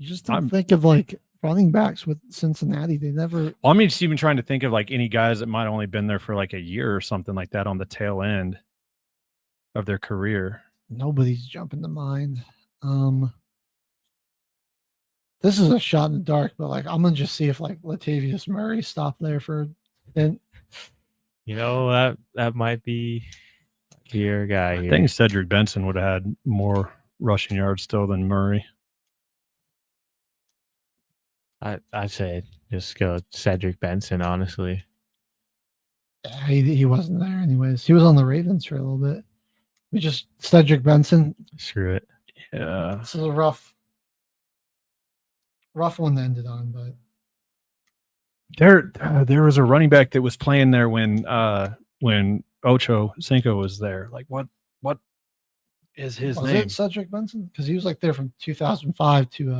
you just don't think of like running backs with Cincinnati. They never. Well, I'm just even trying to think of like any guys that might have only been there for like a year or something like that on the tail end of their career. Nobody's jumping to mind. This is a shot in the dark, but like I'm gonna just see if like Latavius Murray stopped there for. And You know, that might be your guy I here. think Cedric Benson would have had more rushing yards still than Murray. I'd say just go Cedric Benson, honestly. yeah, he wasn't there anyways. He was on the Ravens for a little bit. We just Cedric Benson. Screw it. Yeah. This is a rough one to end it on, but There was a running back that was playing there when Ocho Cinco was there. Like what is his was name? it Cedric Benson? Because he was like there from 2005 to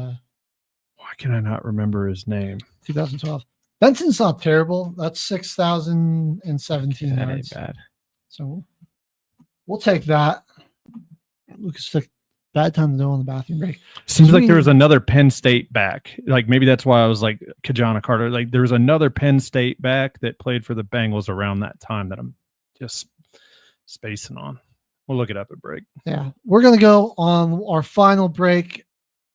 Why can I not remember his name? 2012. Benson's not terrible. That's 6,017 That yards. ain't bad. So we'll take that. Lucas took bad time to go on the bathroom break. Seems like there was another Penn State back. Like maybe that's why I was like Kajana Carter. Like there was another Penn State back that played for the Bengals around that time that I'm just spacing on. We'll look it up at break. Yeah, we're gonna go on our final break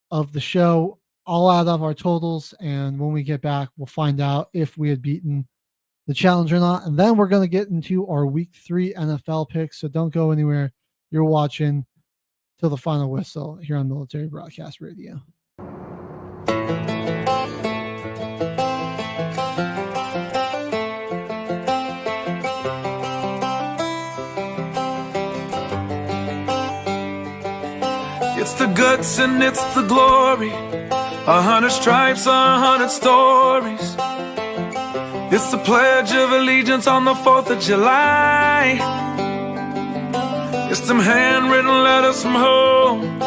of the show. I'll add up our totals, and when we get back, we'll find out if we had beaten the challenge or not. And then we're gonna get into our Week 3 NFL picks. So don't go anywhere. You're watching till the final whistle here on Military Broadcast Radio. It's the guts and it's the glory. 100 stripes, 100 stories. It's the Pledge of Allegiance on the 4th of July. It's them handwritten letters from home.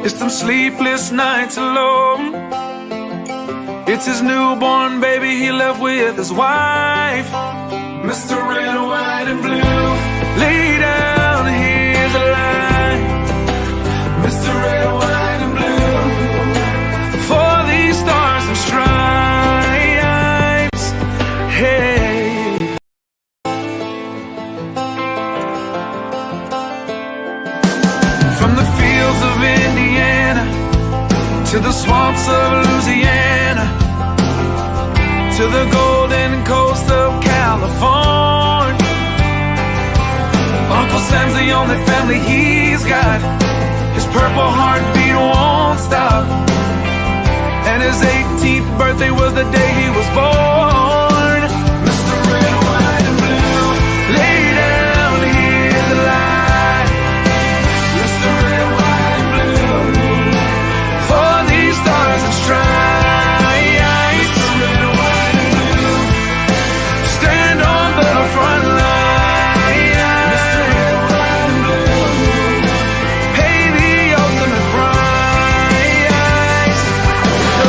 It's them sleepless nights alone. It's his newborn baby he left with his wife. Mr. Red, White, and Blue, lay down, here's a line. Mr. Red, White, and Blue, for these stars and stripes. Hey. From the fields of Indiana to the swamps of Louisiana to the golden coast of California, Uncle Sam's the only family he's got. His purple heartbeat won't stop, and his 18th birthday was the day he was born. Mr. Red, White, and Blue, lay down, here's the line. Mr. Red, White, and Blue, for these stars and stripes. Mr. Red, White, and Blue, stand on the front line. Mr. Red, White, and Blue, pay the ultimate price. Oh.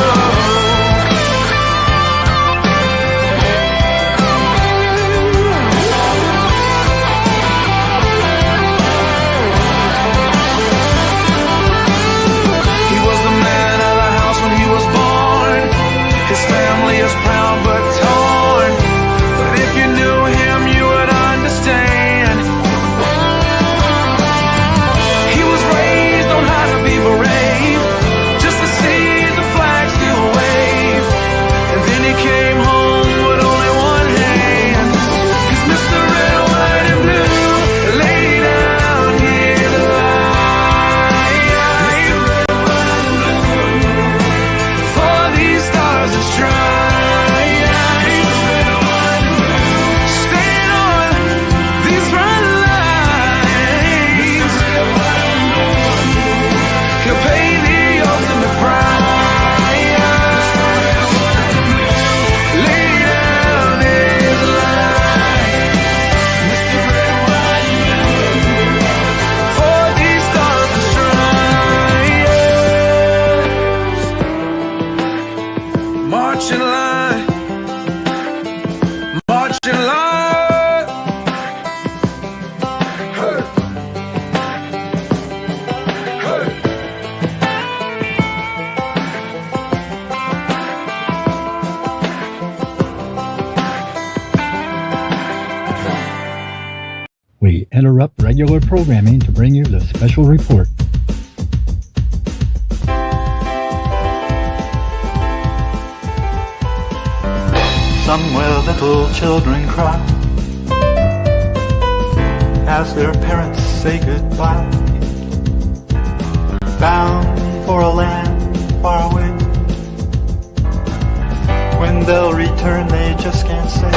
We interrupt regular programming to bring you the special report. Somewhere little children cry as their parents say goodbye, bound for a land far away. When they'll return they just can't say,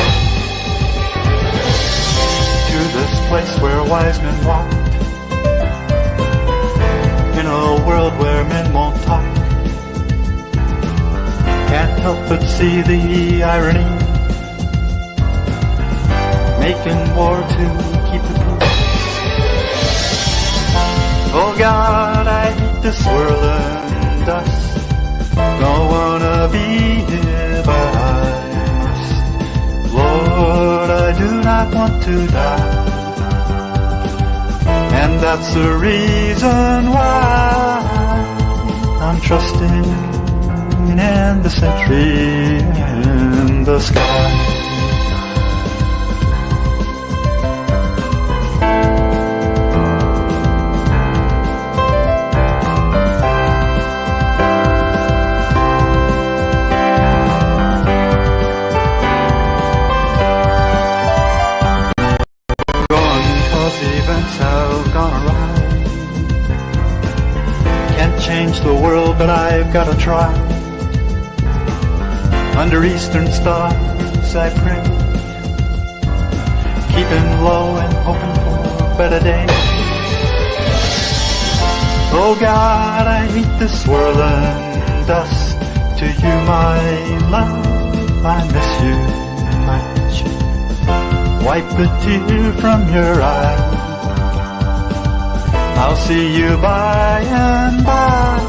to this place where wise men walked, in a world where men won't talk. Can't help but see the irony, making war to keep the peace. Oh God, I hate this whirling dust. Don't wanna be here, but I must. Lord, I do not want to die, and that's the reason why I'm trusting in the sentry in the sky. Events have gone awry. Can't change the world, but I've gotta try. Under eastern stars I pray, keeping low and hoping for better days. Oh God, I hate this swirling dust. To you, my love, I miss you much. Wipe a tear from your eye, I'll see you by and by,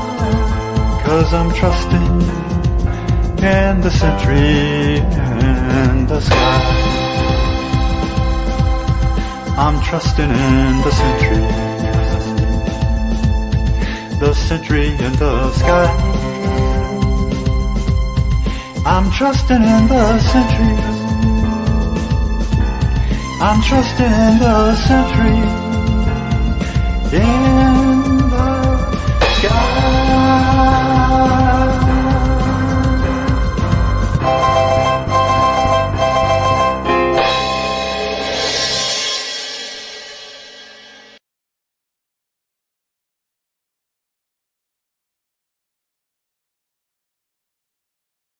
'cause I'm trusting in the sentry in the sky. I'm trusting in the sentry in the sky. I'm trusting in the sentry. I'm trusting in the sentry in the sky.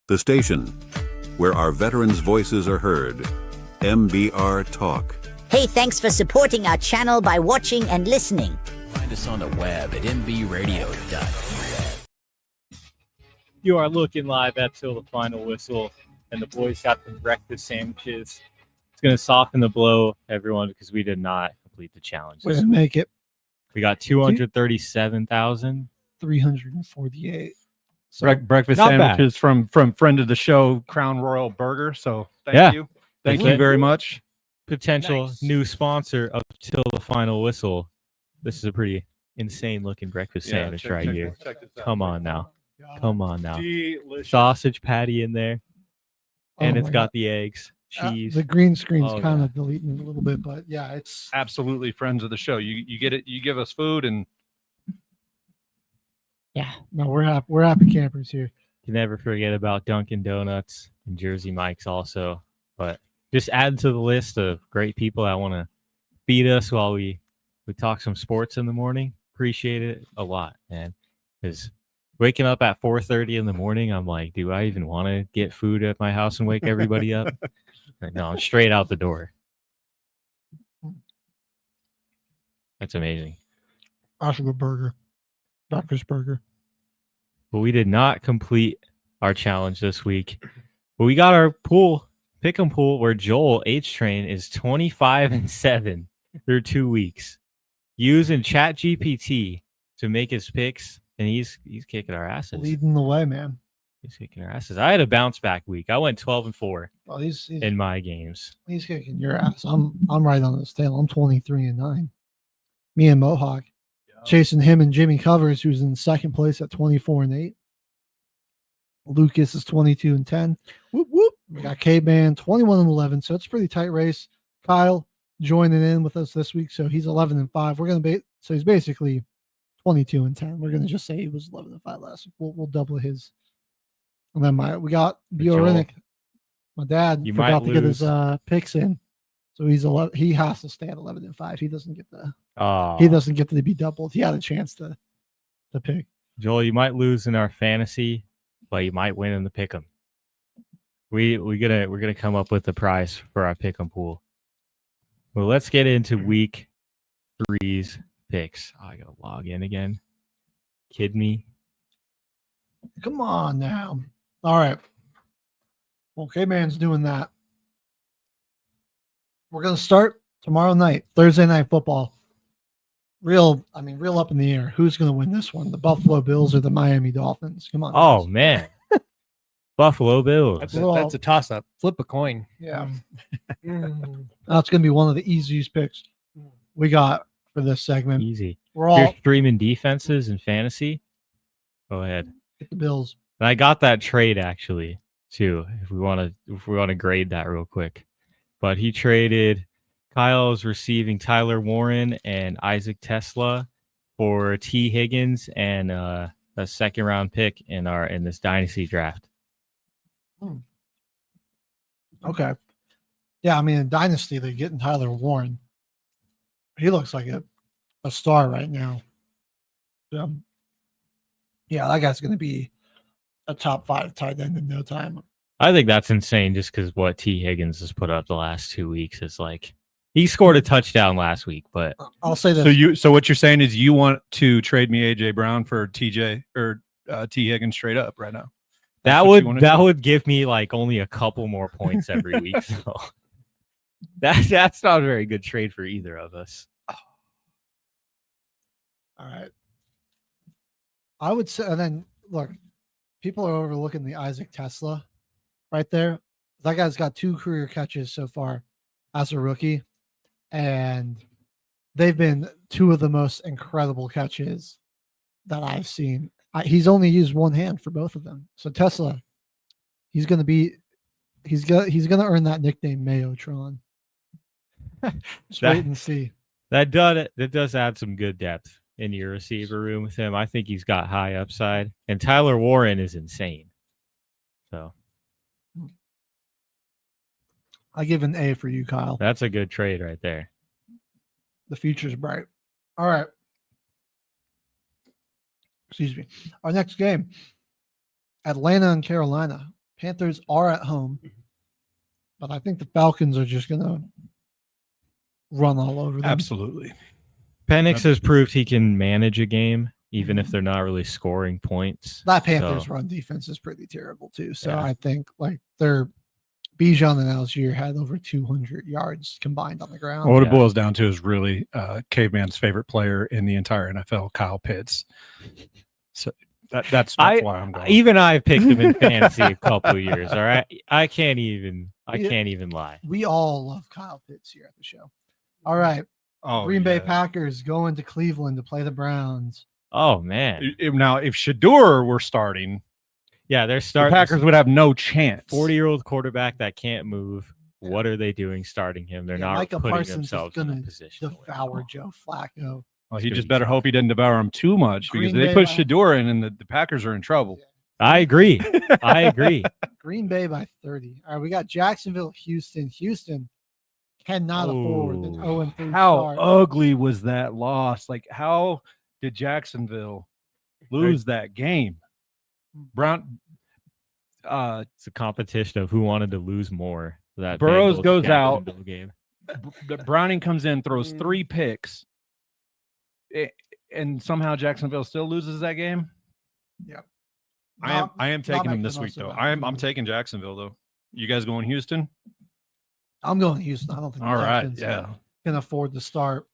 The station where our veterans' voices are heard. MBR Talk. Hey, thanks for supporting our channel by watching and listening. Find us on the web at mbradio.us. You are looking live at Till the Final Whistle, and the boys got the breakfast sandwiches. It's going to soften the blow, everyone, because we did not complete the challenge. We didn't make it. We got 237,000. 348. So breakfast sandwiches from friend of the show, Crown Royal Burger. So thank you. Thank you very much. Potential new sponsor up Till the Final Whistle. This is a pretty insane looking breakfast sandwich here. Come on now. Come on now. Delicious. Sausage patty in there. And it's got God. the eggs, cheese. The green screen's kind of deleting a little bit, but yeah, it's absolutely friends of the show. You get it. You give us food, and no, we're happy campers here. You never forget about Dunkin' Donuts and Jersey Mike's also. But just add to the list of great people that want to feed us while we talk some sports in the morning. Appreciate it a lot, man. Because waking up at 4:30 in the morning, I'm like, do I even want to get food at my house and wake everybody up? No, I'm straight out the door. That's amazing. Oscar Burger. Doctor's Burger. But we did not complete our challenge this week. But we got our pool, PickEm pool, where Joel H-Train is 25-7 through 2 weeks, using ChatGPT to make his picks, and he's kicking our asses. Leading the way, man. He's kicking our asses. I had a bounce back week. I went 12-4 he's in my games. He's kicking your ass. I'm right on his tail. I'm 23-9. Me and Mohawk chasing him and Jimmy Covers, who's in second place at 24-8. Lucas is 22-10. Whoop whoop. We got K-Man 21-11. So it's a pretty tight race. Kyle joining in with us this week. So he's 11-5. We're gonna so he's basically 22-10. We're gonna just say he was 11-5 last week. We'll double his. And then we got Biorinic. My dad forgot to get his picks in, so he's 11. He has to stay at 11-5. He doesn't get to be doubled. He had a chance to pick. Joel, you might lose in our fantasy, but you might win in the pick'em. We're gonna come up with the prize for our pick'em pool. Well, let's get into week 3's picks. I gotta log in again. Kid me? Come on now. All right. Well, K-Man's doing that. We're gonna start tomorrow night, Thursday Night Football. Real up in the air. Who's gonna win this one? The Buffalo Bills or the Miami Dolphins? Come on. Oh man. Buffalo Bills. That's a toss-up. Flip a coin. Yeah. That's going to be one of the easiest picks we got for this segment. Easy. We're all You're streaming defenses in fantasy. Go ahead. Get the Bills. And I got that trade actually too. If we want to grade that real quick, but he traded. Kyle's receiving Tyler Warren and Isaac Tesla for T. Higgins and a second round pick in this dynasty draft. Okay. Yeah, in Dynasty, they're getting Tyler Warren. He looks like a star right now. So, yeah, that guy's going to be a top 5 tight end in no time. I think that's insane just because what T. Higgins has put up the last 2 weeks is like he scored a touchdown last week, but I'll say this. So what you're saying is you want to trade me A.J. Brown for TJ or T. Higgins straight up right now? That would give me like only a couple more points every week. So that's not a very good trade for either of us. All right. I would say, and then look, people are overlooking the Isaac Tesla right there. That guy's got 2 career catches so far as a rookie, and they've been 2 of the most incredible catches that I've seen. He's only used one hand for both of them. So Tesla, he's gonna earn that nickname Mayotron. Just wait and see. That does add some good depth in your receiver room with him. I think he's got high upside, and Tyler Warren is insane. So I give an A for you, Kyle. That's a good trade right there. The future's bright. All right. Excuse me. Our next game, Atlanta and Carolina. Panthers are at home, but I think the Falcons are just going to run all over them. Absolutely. Penix has proved he can manage a game, even if they're not really scoring points. That Panthers run defense is pretty terrible, too. So yeah. I think their Bijan and Algier had over 200 yards combined on the ground. What it boils down to is really Caveman's favorite player in the entire NFL, Kyle Pitts. So that's why I'm going. Even I've picked him in fantasy a couple of years. All right, I can't even lie. We all love Kyle Pitts here at the show. All right, Green Bay Packers going to Cleveland to play the Browns. Oh man! Now, if Shador were starting, they're starting. The Packers would have no chance. 40-year-old quarterback that can't move. What are they doing starting him? They're not Micah putting Parsons themselves in a position. Devour Joe Flacco. Well, he just better hope he didn't devour him too much because they put Shador in and the Packers are in trouble. I agree. Green Bay by 30. All right, we got Jacksonville, Houston. Houston cannot afford an 0-3 How ugly was that loss? Like, how did Jacksonville lose that game? Brown. It's a competition of who wanted to lose more. That Burrows goes out. Game. Browning comes in, throws 3 picks, and somehow Jacksonville still loses that game. Yep. I am taking them this week though. I'm taking Jacksonville though. You guys going Houston? I'm going Houston. I don't think all right. Can afford to start.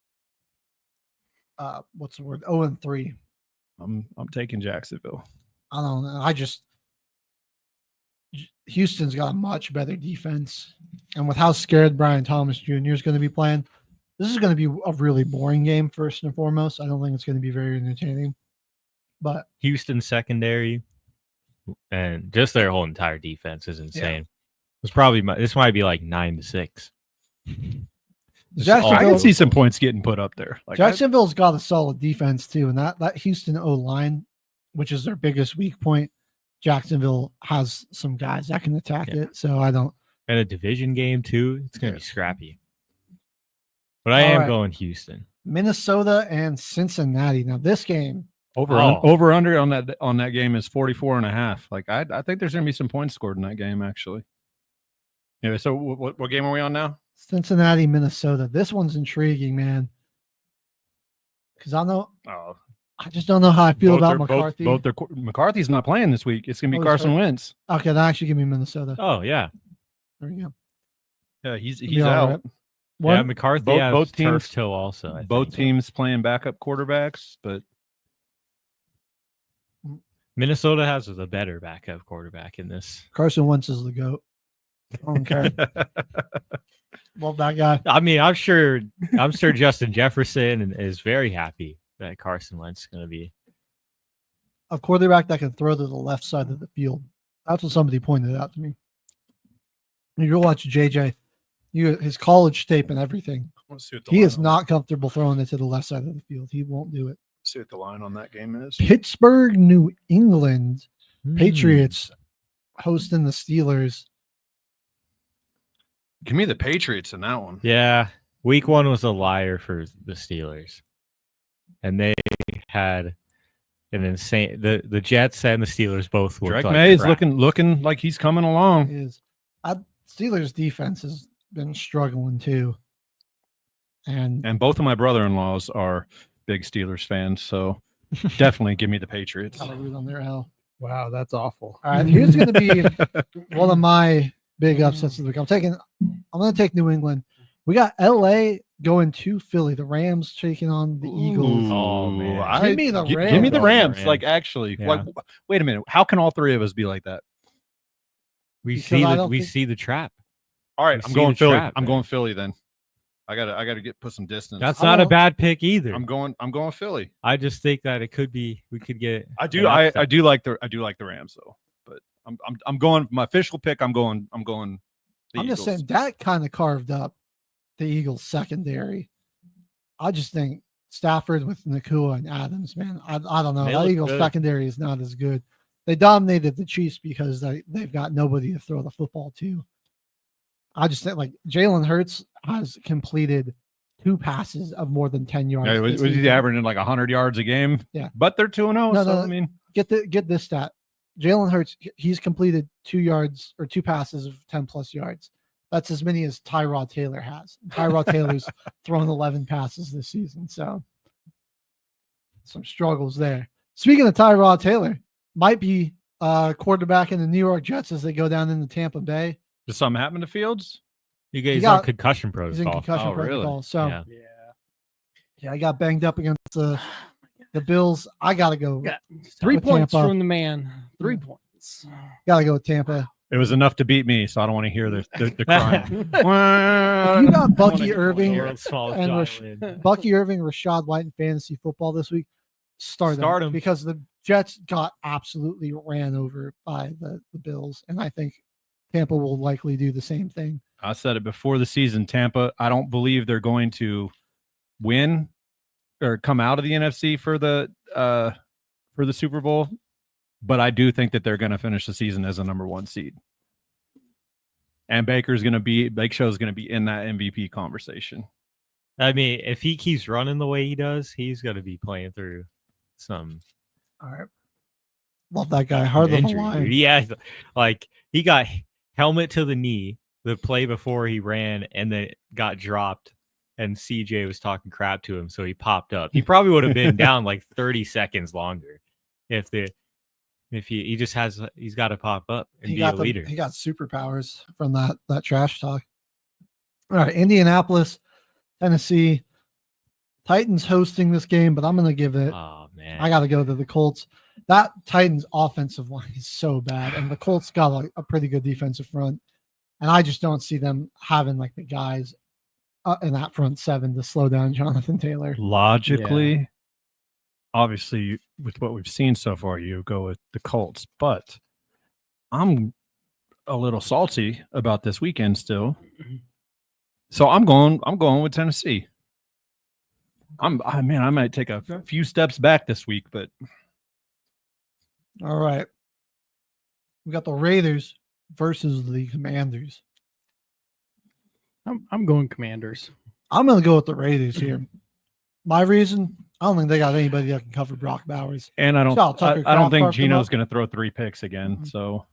What's the word? 0-3. I'm taking Jacksonville. I don't know. Houston's got a much better defense, and with how scared Brian Thomas Jr. is going to be playing, this is going to be a really boring game. First and foremost, I don't think it's going to be very entertaining. But Houston secondary and just their whole entire defense is insane. It's probably this might be like 9-6. I can see some points getting put up there. Like Jacksonville's got a solid defense too, and that Houston O-line, which is their biggest weak point, Jacksonville has some guys that can attack it. So I don't. And a division game too. It's gonna be scrappy. But I am going Houston. Minnesota and Cincinnati. Now this game over under on that game is 44.5. Like I think there's gonna be some points scored in that game actually. Anyway, so what game are we on now? Cincinnati, Minnesota. This one's intriguing, man. Because I just don't know how I feel about McCarthy. McCarthy's not playing this week. It's gonna be Carson Wentz. Okay, that actually give me Minnesota. Oh yeah. There you go. Yeah, he's out. Right. Yeah, McCarthy both teams turf toe also. Both teams playing backup quarterbacks, but Minnesota has the better backup quarterback in this. Carson Wentz is the GOAT. I don't care. Love that guy. I mean, I'm sure Justin Jefferson is very happy that Carson Wentz is going to be a quarterback that can throw to the left side of the field. That's what somebody pointed out to me. You go watch JJ, his college tape and everything. He is not comfortable throwing it to the left side of the field. He won't do it. See what the line on that game is. Pittsburgh, New England, Patriots hosting the Steelers. Give me the Patriots in that one. Yeah. Week 1 was a liar for the Steelers. And they had an insane the Jets and the Steelers both looked Drake like May is crap. looking like he's coming along. Steelers defense has been struggling too. And both of my brother-in-laws are big Steelers fans, so definitely give me the Patriots. On their hell. Wow, that's awful. All right, here's going to be one of my big upsets of the week. I'm going to take New England. We got LA going to Philly. The Rams taking on the Eagles. Oh man, give me the Rams. Give me the Rams. Like actually, like wait a minute. How can all three of us be like that? We see the trap. All right, I'm going Philly. I'm going Philly then. I gotta put some distance. That's not a bad pick either. I'm going Philly. I just think that it could be we could get. I do like the Rams though, but I'm going my official pick. I'm going. I'm just saying that kind of carved up the Eagles secondary. I just think Stafford with Nakua and Adams, man. I don't know. That Eagles secondary is not as good. They dominated the Chiefs because they've got nobody to throw the football to. I just think like Jalen Hurts has completed 2 passes of more than 10 yards. Yeah, was he averaging like 100 yards a game? Yeah, but they're 2-0. No, I mean, get this stat. Jalen Hurts, he's completed 2 passes of 10 plus yards. That's as many as Tyrod Taylor has. Tyrod Taylor's thrown 11 passes this season, so some struggles there. Speaking of Tyrod Taylor, might be quarterback in the New York Jets as they go down into Tampa Bay. Did something happen to Fields? He's on concussion protocol. He's in concussion protocol. Really? So yeah, I got banged up against the Bills. I gotta go. 3 points Tampa. from the man. 3 points. Gotta go with Tampa. It was enough to beat me, so I don't want to hear the crying. You got Bucky Irving and Bucky Irving, Rashad White in fantasy football this week. Start them because the Jets got absolutely ran over by the Bills, and I think Tampa will likely do the same thing. I said it before the season. Tampa, I don't believe they're going to win or come out of the NFC for the Super Bowl, but I do think that they're going to finish the season as a number 1 seed. And Bake Show's going to be in that MVP conversation. I mean, if he keeps running the way he does, he's going to be playing through some. All right. Love that guy. Hard the line. Yeah. Like he got helmet to the knee the play before he ran and then got dropped and CJ was talking crap to him. So he popped up. He probably would have been down like 30 seconds longer if he's got to pop up and be a leader. He got superpowers from that trash talk. All right. Indianapolis, Tennessee. Titans hosting this game, but I'm going to give it. Oh, man. I got to go to the Colts. That Titans offensive line is so bad, and the Colts got a pretty good defensive front, and I just don't see them having like the guys in that front 7 to slow down Jonathan Taylor. Logically, obviously, with what we've seen so far, you go with the Colts, but I'm a little salty about this weekend still So I'm going with Tennessee. I might take a few steps back this week, but All right. We got the Raiders versus the Commanders. I'm going Commanders. I'm going to go with the Raiders here. My reason, I don't think they got anybody that can cover Brock Bowers. and I don't Tucker I don't Kraft think carved him Gino's up. going to throw 3 picks again. So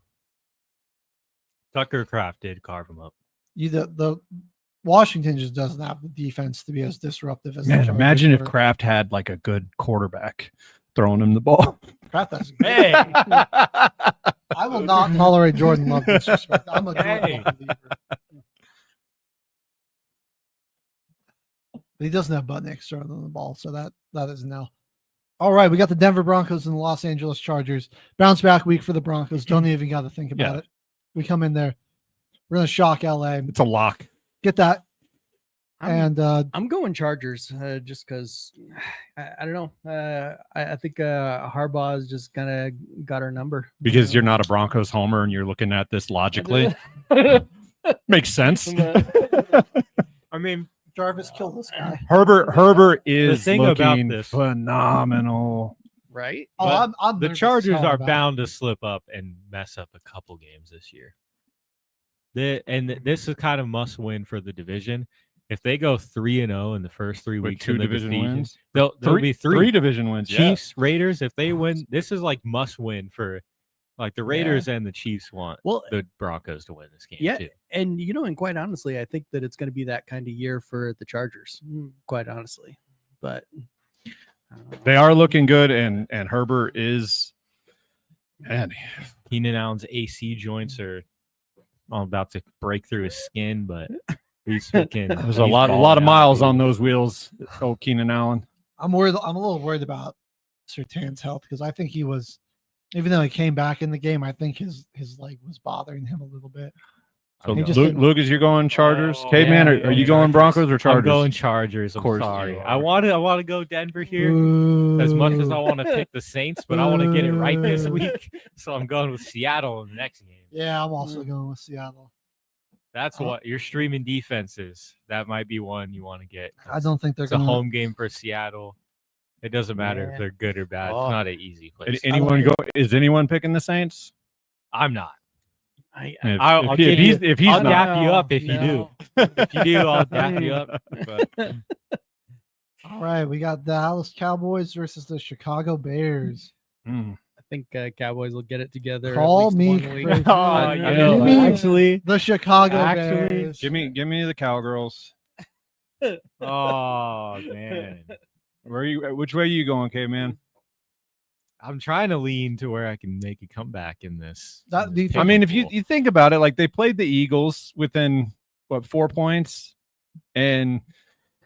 Tucker Kraft did carve him up. The Washington just doesn't have the defense to be as disruptive as the man, Chargers imagine if were. Kraft had like a good quarterback throwing him the ball. Kraft has Hey, I will not tolerate Jordan Love disrespect. I'm a Jordan Hey. Love believer. But he doesn't have butt necks throwing on the ball, so that is no. All right, we got the Denver Broncos and the Los Angeles Chargers. Bounce back week for the Broncos. Don't even got to think about Yeah. it. We come in there. We're going to shock LA. It's a lock. Get that. I'm- And I'm going Chargers just because I don't know. I think Harbaugh has just kind of got our number Because you're not a Broncos homer and you're looking at this logically. Makes sense. I mean, Jarvis killed this guy. Herbert is thing about looking this- phenomenal. right? Oh, But I'm the nervous Chargers as hell are about it. bound to slip up and mess up a couple games this year. This is kind of must win for the division. If they go 3-0 in the first 3 With weeks 2 in the division division, wins? there'll be three division wins. Chiefs, Raiders. If they win, this is like must win for like the Raiders and the Chiefs want Well, the Broncos to win this game yeah, too. and and quite honestly, I think that it's going to be that kind of year for the Chargers. Quite honestly, but They are looking good, and Herbert is, man, Keenan Allen's AC joints are all about to break through his skin, but he's freaking. there's a lot of miles on those wheels. Oh, Keenan Allen. I'm worried. I'm a little worried about Surtain's health because I think he was, even though he came back in the game, I think his leg was bothering him a little bit. So He just didn't- Lucas, you're going Chargers. Oh, Caveman, yeah, are you going Broncos or Chargers? I'm going Chargers. I'm course sorry. you I are. want to go Denver here as much as I want to pick the Saints, but I want to get it right this week. So I'm going with Seattle in the next game. Yeah, I'm also going with Seattle. That's what your streaming defense is. That might be one you want to get. I don't think they're It's a going to. home game for Seattle. It doesn't matter if they're good or bad. Oh. It's not an easy place. Is anyone picking the Saints? I'm not. If he's I'll not, dap you up if you do. If you do, I'll dap you up. But All right, we got the Dallas Cowboys versus the Chicago Bears. I think Cowboys will get it together. Call at least me one week. crazy. Oh, You know, mean actually, the Chicago actually, Bears. give me the Cowgirls. oh man, Which way are you going, Caveman? I'm trying to lean to where I can make a comeback in this. That in this defense- I mean, if pool. you think about it, like they played the Eagles within 4 points, and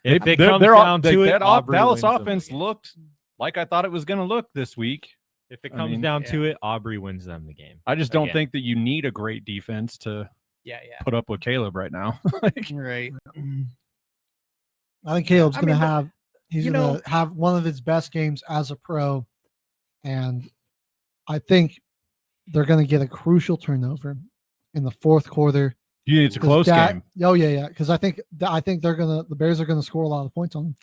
If it they're- comes they're all- down they- to it, that Aubrey Dallas wins them. offense looked like I thought it was going to look this week. If it I comes mean, down to it, Aubrey wins them the game. I just don't Again. think that you need a great defense to Yeah. put up with Caleb right now. Right. I think Caleb's I going to mean, have. He's you going know- to have one of his best games as a pro, and I think they're going to get a crucial turnover in the fourth quarter. It's a 'Cause close Dak- game. Oh yeah. Because I think the Bears are gonna score a lot of points on them.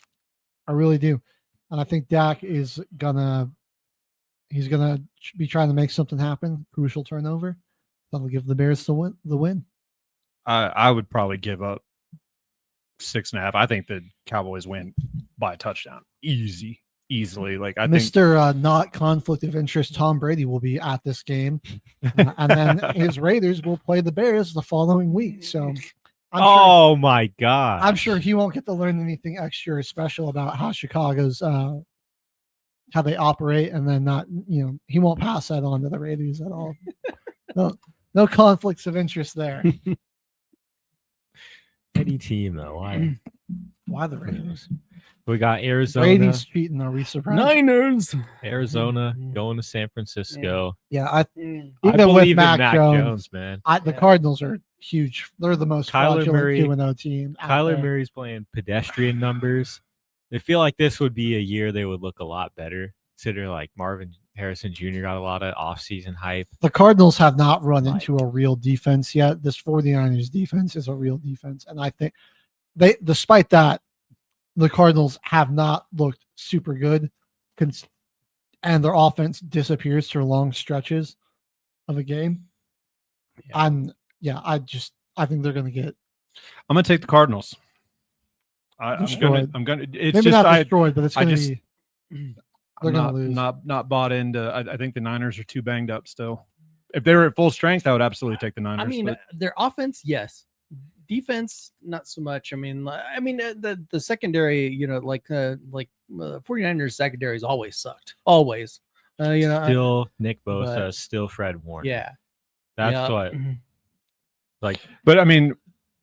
I really do, and I think Dak is gonna be trying to make something happen. Crucial turnover that'll give the Bears the win. I would probably give up 6.5. I think the Cowboys win by a touchdown, easily. Like I think Mr. Not conflict of interest Tom Brady will be at this game, and then his Raiders will play the Bears the following week. So. Oh my God! I'm sure he won't get to learn anything extra or special about how Chicago's how they operate, and then he won't pass that on to the Raiders at all. No conflicts of interest there. Any team though. Why the Raiders? We got Arizona. Brady's cheating. Are we surprised? Niners. Arizona going to San Francisco. Yeah, I even believe with in Mac Mac Jones, man. the Cardinals are huge. They're the most Kyler fraudulent Murray- 2-0 team. out Kyler there. Murray's playing pedestrian numbers. I feel like this would be a year they would look a lot better. Consider like Marvin Harrison Jr. got a lot of offseason hype. The Cardinals have not run into a real defense yet. This 49ers defense is a real defense. And I think despite that, the Cardinals have not looked super good, and their offense disappears for long stretches of a game. Yeah. I think they're going to get. I'm going to take the Cardinals. Destroyed. I'm gonna. It's maybe just not destroyed, but it's going to be. They're going to lose. Not bought into. I think the Niners are too banged up still. If they were at full strength, I would absolutely take the Niners. I mean, their offense, yes. Defense, not so much. I mean, the secondary, 49ers secondary has always sucked. Always. Still Nick Bosa, still Fred Warner. Yeah. That's what. Like, but I mean,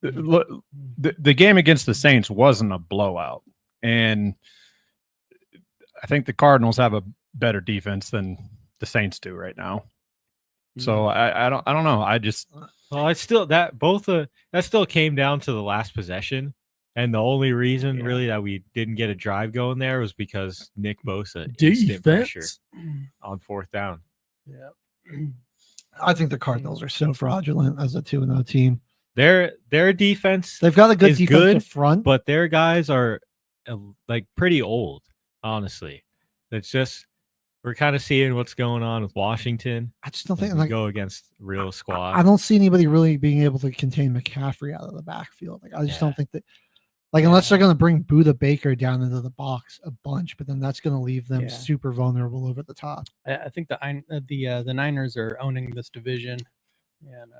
the game against the Saints wasn't a blowout, and I think the Cardinals have a better defense than the Saints do right now. So I don't know. That still came down to the last possession, and the only reason really that we didn't get a drive going there was because Nick Bosa instant pressure on 4th down. Yeah, I think the Cardinals are so fraudulent as a 2-0 team. Their defense, they've got a good defensive front, but their guys are like pretty old. Honestly, it's just. We're kind of seeing what's going on with Washington. I just don't think we go against real squad. I don't see anybody really being able to contain McCaffrey out of the backfield. Like I just don't think that, unless they're going to bring Buda Baker down into the box a bunch, but then that's going to leave them super vulnerable over the top. I think the Niners are owning this division, and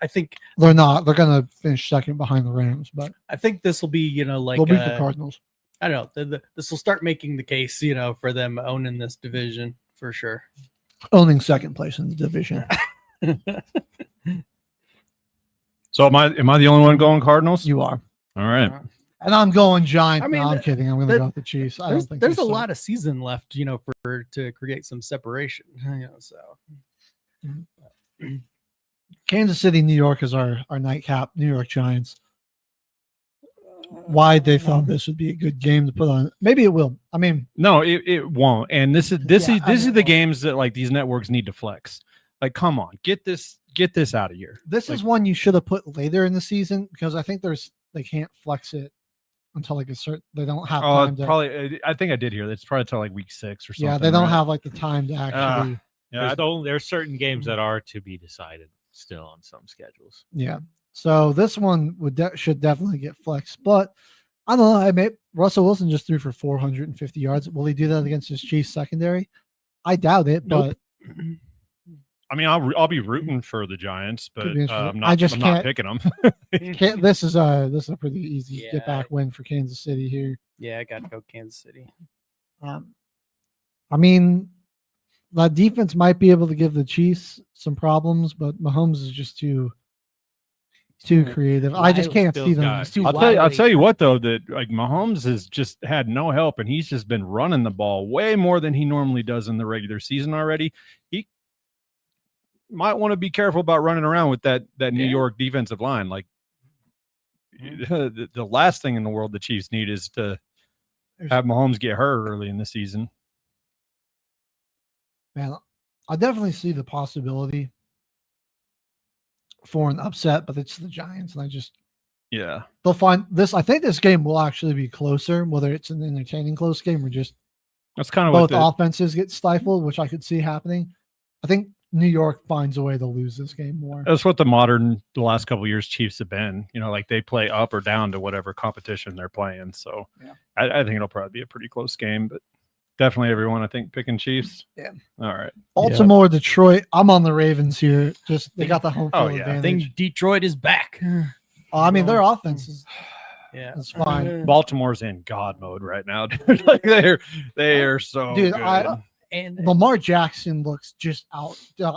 I think they're not. They're going to finish second behind the Rams, but I think this will be they'll beat the Cardinals. I don't know. This will start making the case, for them owning this division for sure. Owning second place in the division. So am I the only one going Cardinals? You are. All right. And I'm going Giants. I mean, no, I'm kidding. I'm going to go with the Chiefs. I don't think there's a lot of season left, to create some separation. So Kansas City, New York is our nightcap. New York Giants. Why they thought this would be a good game to put on. Maybe it will. I mean, no, it won't. And this is the games that like these networks need to flex. Like, come on, get this out of here. This is one you should have put later in the season because I think they can't flex it until like a certain. They don't have time to. Probably, I think I did hear that it's probably until like week 6 or something. Yeah, they don't have like the time to actually. There's certain games that are to be decided still on some schedules. Yeah. So this one should definitely get flexed, but I don't know. Russell Wilson just threw for 450 yards. Will he do that against his Chiefs secondary? I doubt it. Nope. But I mean, I'll be rooting for the Giants, but I'm not picking them. This is a pretty easy get back win for Kansas City here. Yeah, I got to go Kansas City. I mean, that defense might be able to give the Chiefs some problems, but Mahomes is just too creative. I just can't see them. I'll tell you what though, that like Mahomes has just had no help, and he's just been running the ball way more than he normally does in the regular season already. He might want to be careful about running around with that New York defensive line. Like the last thing in the world the Chiefs need is to have Mahomes get hurt early in the season. Man, I definitely see the possibility for an upset, but it's the Giants, and they'll find this. I think this game will actually be closer, whether it's an entertaining close game or just that's kind of both offenses get stifled, which I could see happening. I think New York finds a way to lose this game more. That's what the last couple of years Chiefs have been. Like they play up or down to whatever competition they're playing. So I think it'll probably be a pretty close game, but definitely everyone, I think, picking Chiefs. Yeah. All right. Baltimore, Detroit. I'm on the Ravens here. Just they got the home field advantage. I think Detroit is back. I mean, their offense is it's fine. Baltimore's in God mode right now. Like they are so good. And Lamar Jackson looks just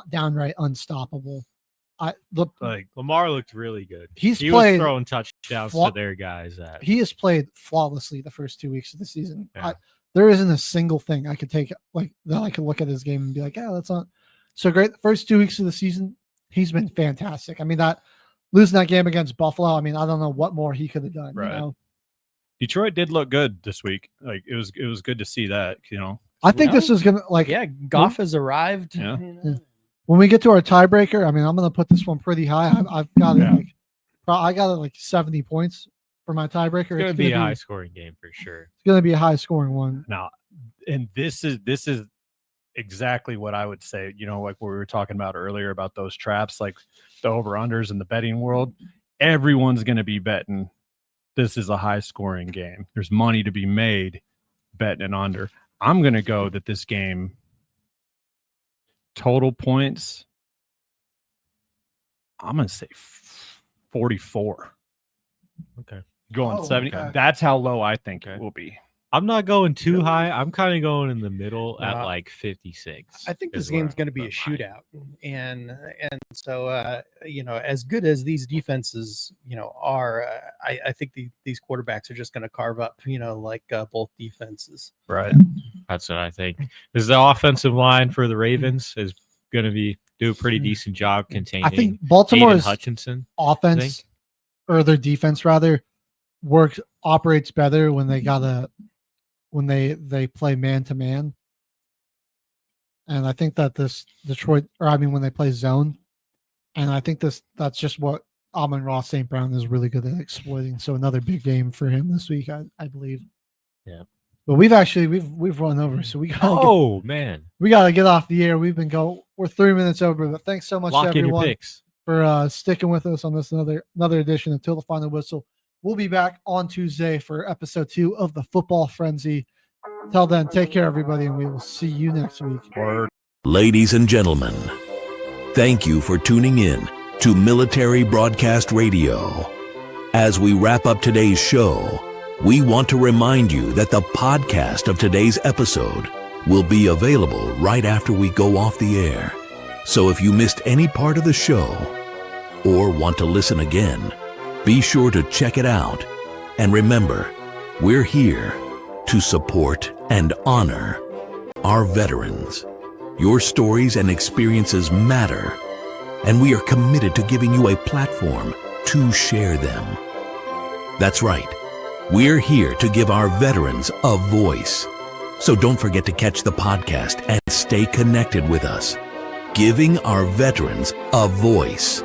downright unstoppable. Lamar looked really good. He was throwing touchdowns to their guys. He has played flawlessly the first 2 weeks of the season. Yeah. There isn't a single thing I could take that I could look at his game and be like, yeah, that's not so great. The first 2 weeks of the season, he's been fantastic. I mean, losing that game against Buffalo, I mean, I don't know what more he could have done. Right. Detroit did look good this week. Like it was good to see that. I think this is gonna Goff has arrived. Yeah. When we get to our tiebreaker, I mean, I'm gonna put this one pretty high. I've got it I got it like 70 points for my tiebreaker. It's going to be a high scoring game for sure. It's going to be a high scoring one. Now, and this is exactly what I would say, you know, like what we were talking about earlier about those traps, like the over-unders in the betting world. Everyone's going to be betting this is a high-scoring game. There's money to be made betting it under. I'm going to go that this game, total points, I'm going to say 44. Okay. Going 70. Okay. That's how low I think it will be. I'm not going too high. I'm kind of going in the middle at like 56. I think this game's going to be a shootout, and so you know, as good as these defenses, you know, are, I think these quarterbacks are just going to carve up, you know, like both defenses. Right. That's what I think. Is the offensive line for the Ravens is going to do a pretty decent job containing. I think Baltimore's Hutchinson offense, or their defense rather, operates better when they when they play man to man. And I think that when they play zone, and I think that's just what Amon-Ra St. Brown is really good at exploiting. So another big game for him this week, I believe. Yeah. But we've run over, so we gotta we gotta get off the air. We're 3 minutes over, but thanks so much to everyone for sticking with us on this another edition until the final whistle. We'll be back on Tuesday for episode 2 of the Football Frenzy. Till then, take care, everybody, and we will see you next week. Ladies and gentlemen, thank you for tuning in to Military Broadcast Radio. As we wrap up today's show, we want to remind you that the podcast of today's episode will be available right after we go off the air. So if you missed any part of the show or want to listen again, be sure to check it out. And remember, we're here to support and honor our veterans. Your stories and experiences matter, and we are committed to giving you a platform to share them. That's right. We're here to give our veterans a voice. So don't forget to catch the podcast and stay connected with us. Giving our veterans a voice.